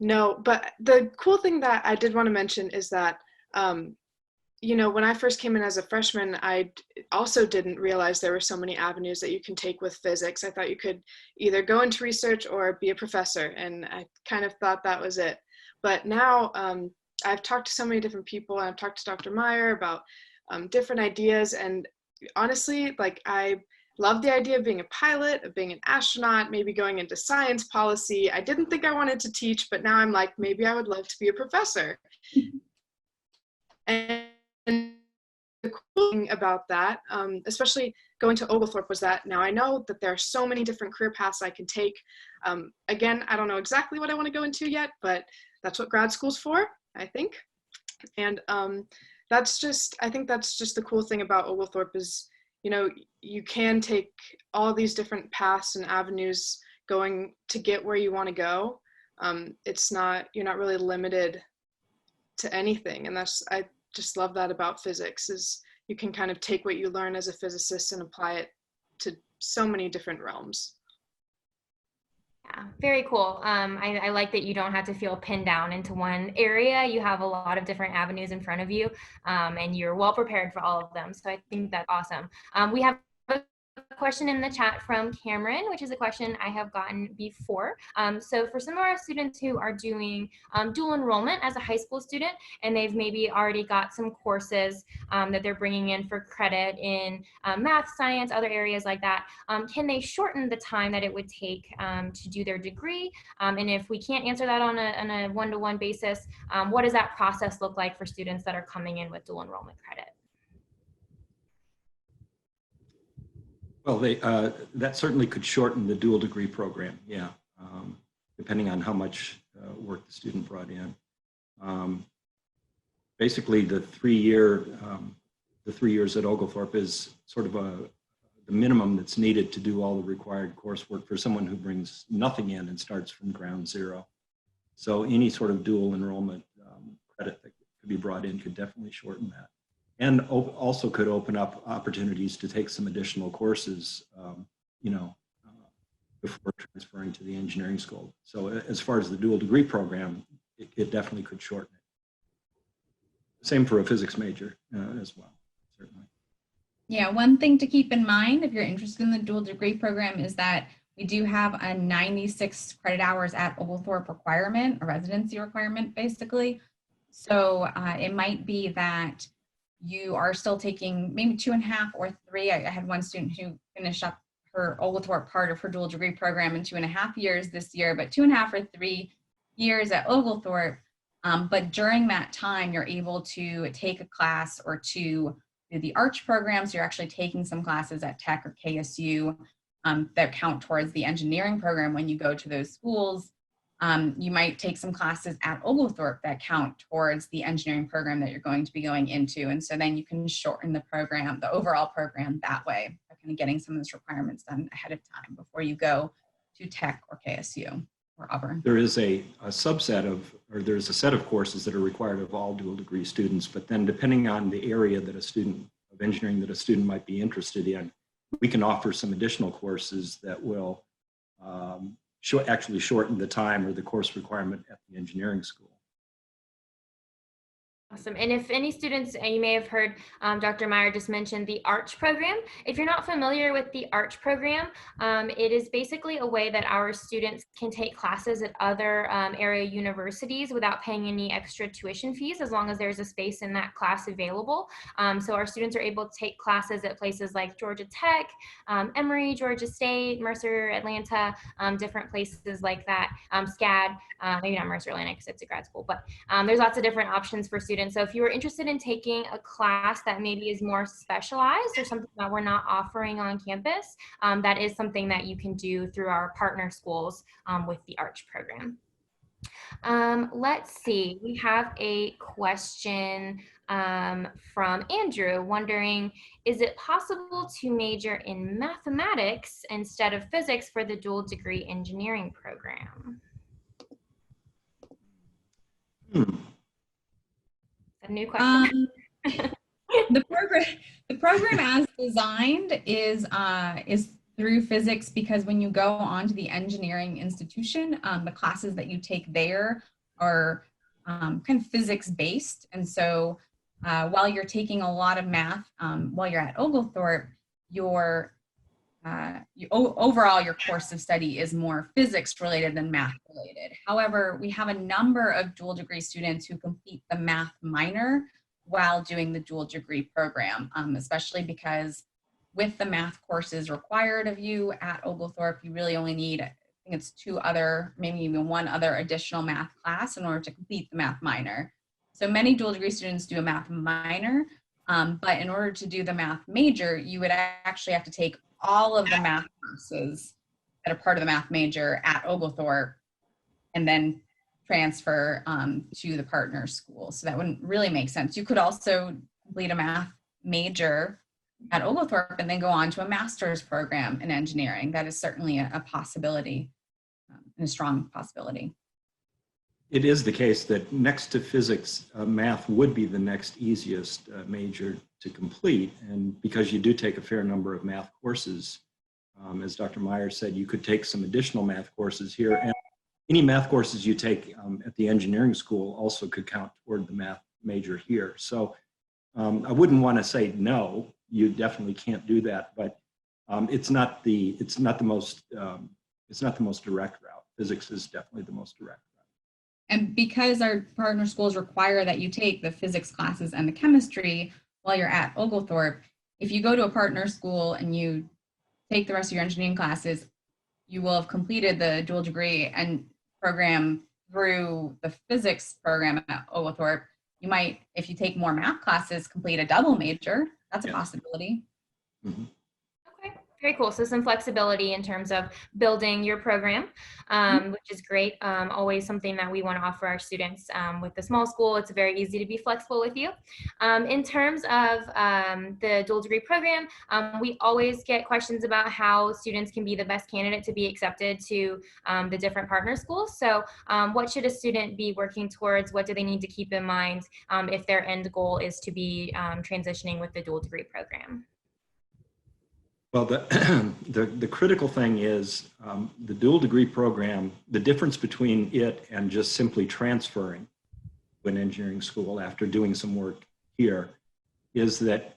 know, but the cool thing that I did want to mention is that when I first came in as a freshman, I also didn't realize there were so many avenues that you can take with physics. I thought you could either go into research or be a professor, and I kind of thought that was it. But now I've talked to so many different people, and I've talked to Dr. Meier about different ideas, and honestly, I love the idea of being a pilot, of being an astronaut, maybe going into science policy. I didn't think I wanted to teach, but now I'm like, maybe I would love to be a professor. And the cool thing about that, especially going to Oglethorpe, was that now I know that there are so many different career paths I can take. Again, I don't know exactly what I want to go into yet, but that's what grad school's for, I think. And I think that's just the cool thing about Oglethorpe is, you can take all these different paths and avenues going to get where you want to go. You're not really limited to anything. And I just love that about physics, is you can kind of take what you learn as a physicist and apply it to so many different realms. Yeah, very cool. I like that you don't have to feel pinned down into one area. You have a lot of different avenues in front of you, and you're well prepared for all of them. So I think that's awesome. We have a question in the chat from Cameron, which is a question I have gotten before. So for some of our students who are doing dual enrollment as a high school student, and they've maybe already got some courses that they're bringing in for credit in math, science, other areas like that, can they shorten the time that it would take to do their degree? And if we can't answer that on a one-to-one basis, what does that process look like for students that are coming in with dual enrollment credit? Well, that certainly could shorten the dual degree program, yeah, depending on how much work the student brought in. Basically, the 3 years at Oglethorpe is sort of the minimum that's needed to do all the required coursework for someone who brings nothing in and starts from ground zero. So any sort of dual enrollment credit that could be brought in could definitely shorten that. And also could open up opportunities to take some additional courses, before transferring to the engineering school. So as far as the dual degree program, it definitely could shorten it. Same for a physics major as well, certainly. Yeah, one thing to keep in mind if you're interested in the dual degree program is that we do have a 96 credit hours at Oglethorpe requirement, a residency requirement, basically. So it might be that you are still taking maybe 2.5 or 3. I had one student who finished up her Oglethorpe part of her dual degree program in 2.5 years this year, but 2.5 or 3 years at Oglethorpe. But during that time, you're able to take a class or to do the ARCH program. So you're actually taking some classes at Tech or KSU that count towards the engineering program when you go to those schools. You might take some classes at Oglethorpe that count towards the engineering program that you're going to be going into. And so then you can shorten the program, the overall program, that way, by kind of getting some of those requirements done ahead of time before you go to Tech or KSU or Auburn. There is a subset there's a set of courses that are required of all dual degree students, but then depending on the area that of engineering that a student might be interested in, we can offer some additional courses that will actually shorten the time or the course requirement at the engineering school. Awesome. And if any students, you may have heard Dr. Meier just mentioned the ARCH program. If you're not familiar with the ARCH program, it is basically a way that our students can take classes at other area universities without paying any extra tuition fees, as long as there's a space in that class available. So our students are able to take classes at places like Georgia Tech, Emory, Georgia State, Mercer, Atlanta, different places like that, SCAD, maybe not Mercer, Atlanta, because it's a grad school, but there's lots of different options for students students. So if you are interested in taking a class that maybe is more specialized or something that we're not offering on campus, that is something that you can do through our partner schools with the ARCH program. Let's see, we have a question from Andrew wondering, is it possible to major in mathematics instead of physics for the dual degree engineering program? A new question. The program as designed is through physics, because when you go on to the engineering institution, the classes that you take there are kind of physics based. And so while you're taking a lot of math while you're at Oglethorpe, overall your course of study is more physics related than math related. However, we have a number of dual degree students who complete the math minor while doing the dual degree program, especially because with the math courses required of you at Oglethorpe, you really only need, I think it's 2 other, maybe even 1 other additional math class in order to complete the math minor. So many dual degree students do a math minor, but in order to do the math major, you would actually have to take all of the math classes that are part of the math major at Oglethorpe and then transfer to the partner school. So that wouldn't really make sense. You could also complete a math major at Oglethorpe and then go on to a master's program in engineering. That is certainly a possibility, and a strong possibility. It is the case that next to physics, math would be the next easiest major to complete. And because you do take a fair number of math courses, as Dr. Meier said, you could take some additional math courses here. And any math courses you take at the engineering school also could count toward the math major here. So I wouldn't want to say no, you definitely can't do that, but it's not the most direct route. Physics is definitely the most direct route. And because our partner schools require that you take the physics classes and the chemistry while you're at Oglethorpe, if you go to a partner school and you take the rest of your engineering classes, you will have completed the dual degree and program through the physics program at Oglethorpe. You might, if you take more math classes, complete a double major. That's a possibility. Mm-hmm. Okay, very cool. So some flexibility in terms of building your program, which is great. Always something that we want to offer our students with the small school. It's very easy to be flexible with you. In terms of the dual degree program, we always get questions about how students can be the best candidate to be accepted to the different partner schools. So what should a student be working towards? What do they need to keep in mind if their end goal is to be transitioning with the dual degree program? Well, the critical thing is the dual degree program, the difference between it and just simply transferring to an engineering school after doing some work here is that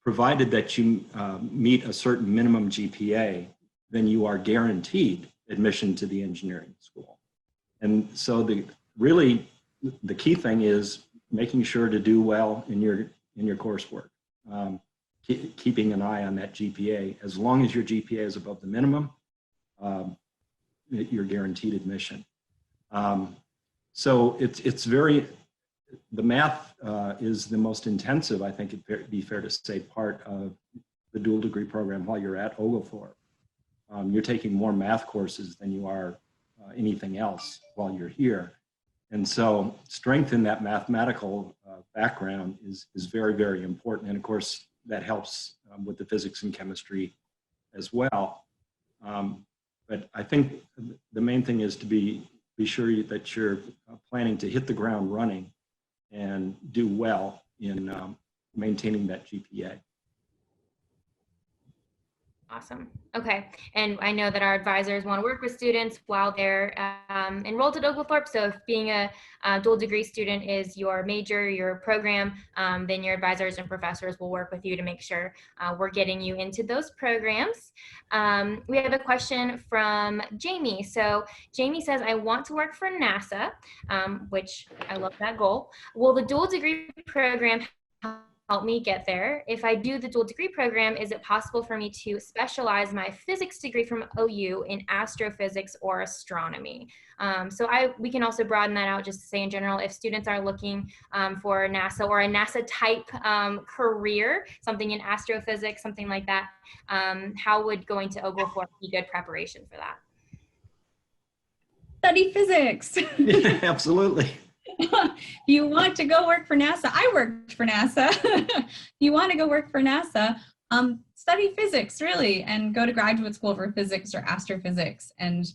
provided that you meet a certain minimum GPA, then you are guaranteed admission to the engineering school. And so the key thing is making sure to do well in your coursework. Keeping an eye on that GPA. As long as your GPA is above the minimum, you're guaranteed admission. So the math is the most intensive, I think it'd be fair to say, part of the dual degree program while you're at Oglethorpe. You're taking more math courses than you are anything else while you're here. And so strength in that mathematical background is very, very important. And of course, that helps with the physics and chemistry as well. But I think the main thing is to be sure that you're planning to hit the ground running and do well in maintaining that GPA. Awesome. Okay. And I know that our advisors want to work with students while they're enrolled at Oglethorpe. So if being a dual degree student is your major, your program, then your advisors and professors will work with you to make sure we're getting you into those programs. We have a question from Jamie. So Jamie says, I want to work for NASA, which I love that goal. Will the dual degree program help help me get there? If I do the dual degree program, is it possible for me to specialize my physics degree from OU in astrophysics or astronomy? So we can also broaden that out just to say in general, if students are looking for NASA or a NASA type career, something in astrophysics, something like that, how would going to Oglethorpe be good preparation for that? Study physics. Yeah, absolutely. If you want to go work for NASA, I worked for NASA. If you want to go work for NASA, study physics really, and go to graduate school for physics or astrophysics. And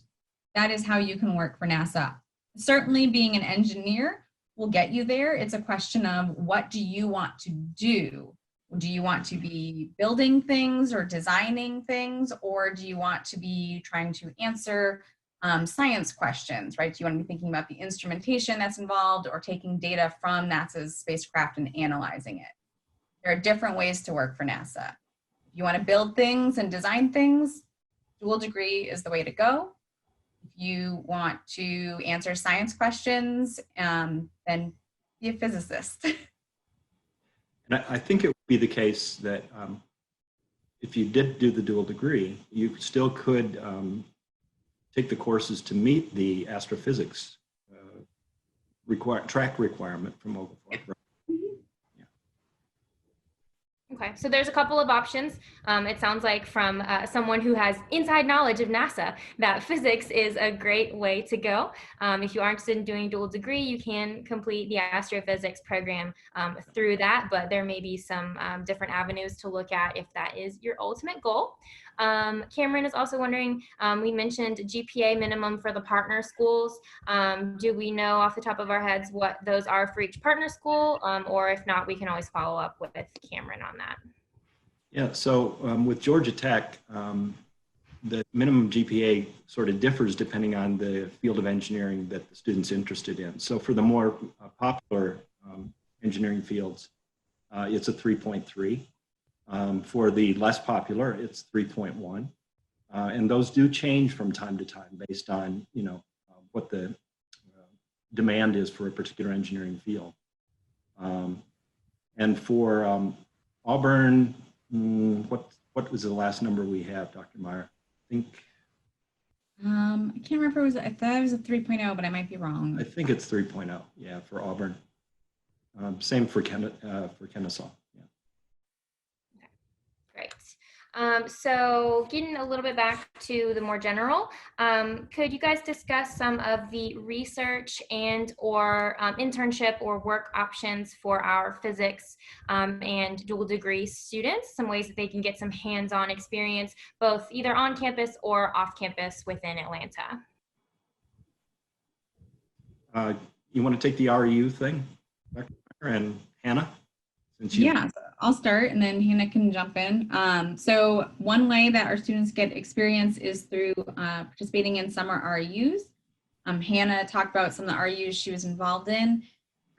that is how you can work for NASA. Certainly being an engineer will get you there. It's a question of what do you want to do? Do you want to be building things or designing things, or do you want to be trying to answer science questions, right? Do you want to be thinking about the instrumentation that's involved or taking data from NASA's spacecraft and analyzing it? There are different ways to work for NASA. If you want to build things and design things, dual degree is the way to go. If you want to answer science questions, then be a physicist. And I think it would be the case that if you did do the dual degree, you still could take the courses to meet the astrophysics track requirement from Oglethorpe. Okay, so there's a couple of options. It sounds like from someone who has inside knowledge of NASA that physics is a great way to go. If you are interested in doing dual degree, you can complete the astrophysics program through that, but there may be some different avenues to look at if that is your ultimate goal. Cameron is also wondering, we mentioned GPA minimum for the partner schools. Do we know off the top of our heads what those are for each partner school? Or if not, we can always follow up with Cameron on that. Yeah, so with Georgia Tech, the minimum GPA sort of differs depending on the field of engineering that the student's interested in. So for the more popular engineering fields, it's a 3.3. For the less popular, it's 3.1. And those do change from time to time based on, what the demand is for a particular engineering field. And for Auburn, what was the last number we have, Dr. Meier? I think. I can't remember. I thought it was a 3.0, but I might be wrong. I think it's 3.0. Yeah, for Auburn. Same for Kennesaw. Yeah. Great. So getting a little bit back to the more general, could you guys discuss some of the research and or internship or work options for our physics and dual degree students, some ways that they can get some hands-on experience, both either on campus or off campus within Atlanta? You want to take the REU thing, Dr. Meier and Hannah? Yeah, I'll start and then Hannah can jump in. So one way that our students get experience is through participating in summer REUs. Hannah talked about some of the REUs she was involved in,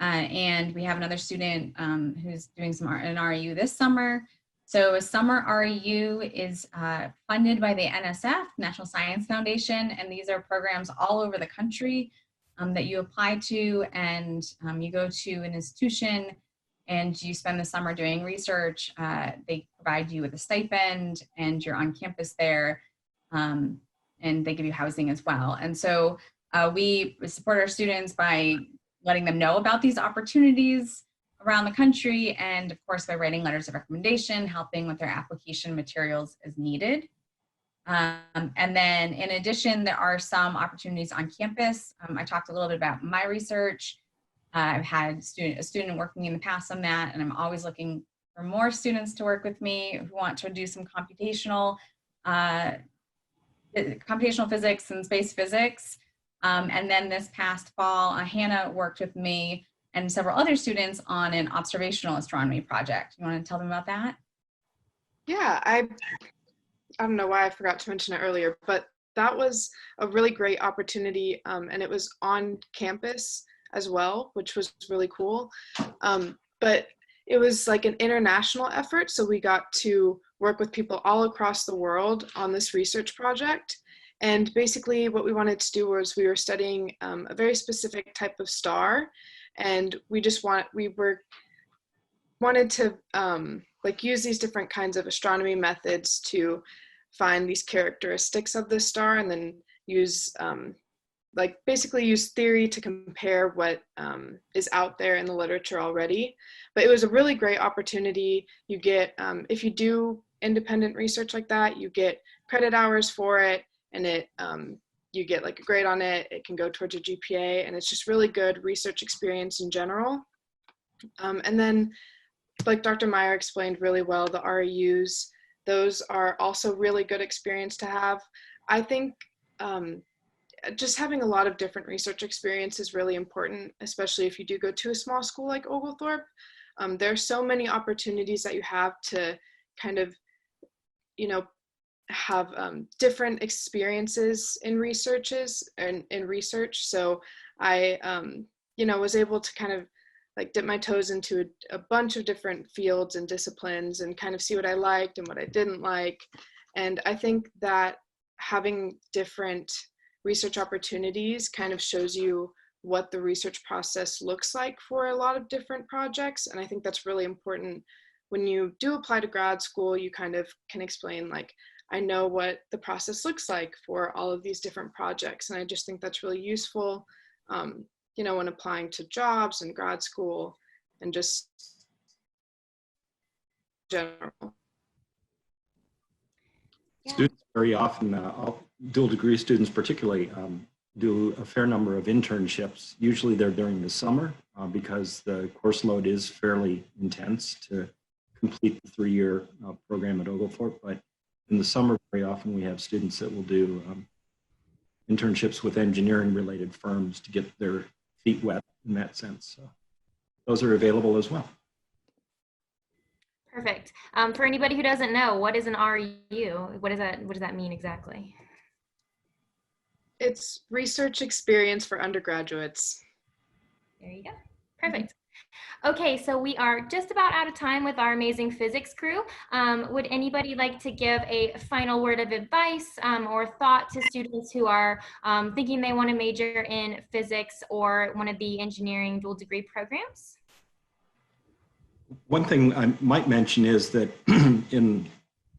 and we have another student who's doing an REU this summer. So a summer REU is funded by the NSF, National Science Foundation, and these are programs all over the country that you apply to, and you go to an institution and you spend the summer doing research. They provide you with a stipend and you're on campus there, and they give you housing as well. And so we support our students by letting them know about these opportunities around the country, and of course by writing letters of recommendation, helping with their application materials as needed. And then in addition, there are some opportunities on campus. I talked a little bit about my research. I've had a student working in the past on that, and I'm always looking for more students to work with me who want to do some computational physics and space physics. And then this past fall, Hannah worked with me and several other students on an observational astronomy project. You want to tell them about that? Yeah, I don't know why I forgot to mention it earlier, but that was a really great opportunity, and it was on campus as well, which was really cool. But it was like an international effort, so we got to work with people all across the world on this research project. And basically what we wanted to do was we were studying a very specific type of star, and we were wanted to like use these different kinds of astronomy methods to find these characteristics of the star, and then use like basically use theory to compare what is out there in the literature already. But it was a really great opportunity. You get, if you do independent research like that, you get credit hours for it, and it you get like a grade on it. It can go towards your GPA, and it's just really good research experience in general. And then, like Dr. Meier explained really well, the REUs, those are also really good experience to have. I think just having a lot of different research experience is really important, especially if you do go to a small school like Oglethorpe. There are so many opportunities that you have to kind of, you know, have different experiences in researches and in research. So I, you know, was able to kind of like dip my toes into a bunch of different fields and disciplines and kind of see what I liked and what I didn't like. And I think that having different research opportunities kind of shows you what the research process looks like for a lot of different projects. And I think that's really important. When you do apply to grad school, you kind of can explain like, I know what the process looks like for all of these different projects. And I just think that's really useful, you know, when applying to jobs and grad school and just general. Yeah. Students very often, dual degree students particularly, do a fair number of internships. Usually they're during the summer because the course load is fairly intense to complete the 3-year program at Oglethorpe. But in the summer, very often we have students that will do internships with engineering related firms to get their feet wet in that sense. So those are available as well. Perfect. For anybody who doesn't know, what is an REU? What does that mean exactly? It's research experience for undergraduates. There you go. Perfect. Okay, so we are just about out of time with our amazing physics crew. Would anybody like to give a final word of advice or thought to students who are thinking they want to major in physics or one of the engineering dual degree programs? One thing I might mention is that in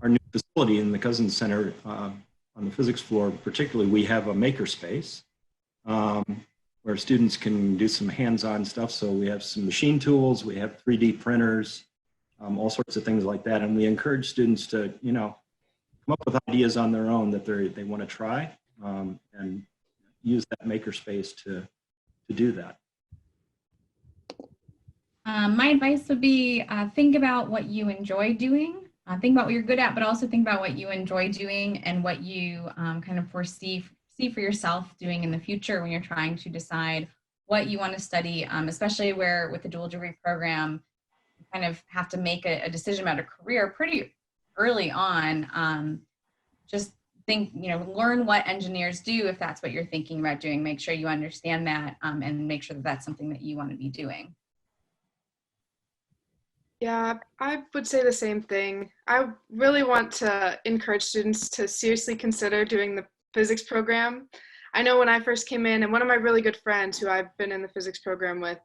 our new facility in the Cousins Center on the physics floor, particularly, we have a makerspace where students can do some hands-on stuff. So we have some machine tools, we have 3D printers, all sorts of things like that. And we encourage students to, you know, come up with ideas on their own that they want to try and use that makerspace to do that. My advice would be think about what you enjoy doing. Think about what you're good at, but also think about what you enjoy doing and what you kind of see for yourself doing in the future when you're trying to decide what you want to study, especially where with the dual degree program, you kind of have to make a decision about a career pretty early on. Just think, you know, learn what engineers do if that's what you're thinking about doing. Make sure you understand that and make sure that that's something that you want to be doing. Yeah, I would say the same thing. I really want to encourage students to seriously consider doing the physics program. I know when I first came in, and one of my really good friends who I've been in the physics program with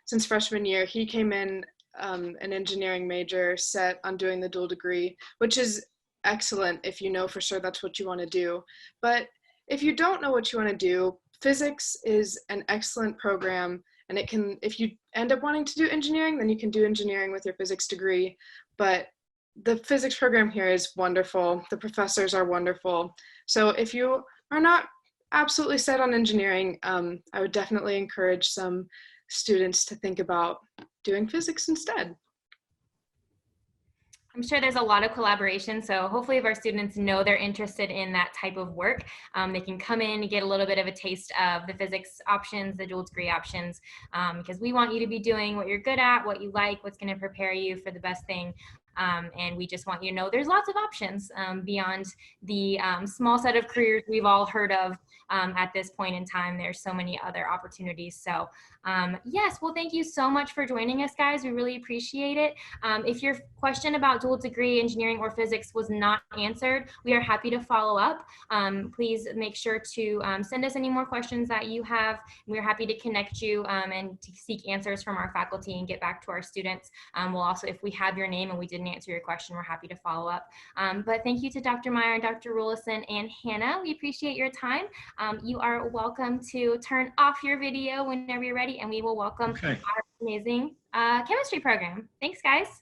since freshman year, he came in an engineering major set on doing the dual degree, which is excellent if you know for sure that's what you want to do. But if you don't know what you want to do, physics is an excellent program. And it can, if you end up wanting to do engineering, then you can do engineering with your physics degree. But the physics program here is wonderful. The professors are wonderful. So if you are not absolutely set on engineering, I would definitely encourage some students to think about doing physics instead. I'm sure there's a lot of collaboration, so hopefully if our students know they're interested in that type of work, they can come in and get a little bit of a taste of the physics options, the dual degree options, because we want you to be doing what you're good at, what you like, what's going to prepare you for the best thing. And we just want you to know there's lots of options beyond the small set of careers we've all heard of at this point in time. There's so many other opportunities. So yes, well, thank you so much for joining us, guys. We really appreciate it. If your question about dual degree engineering or physics was not answered, we are happy to follow up. Please make sure to send us any more questions that you have. We're happy to connect you and to seek answers from our faculty and get back to our students. We'll also, if we have your name and we didn't answer your question, we're happy to follow up. But thank you to Dr. Meier and Dr. Rulison and Hannah. We appreciate your time. You are welcome to turn off your video whenever you're ready, and we will welcome our amazing chemistry program. Thanks, guys.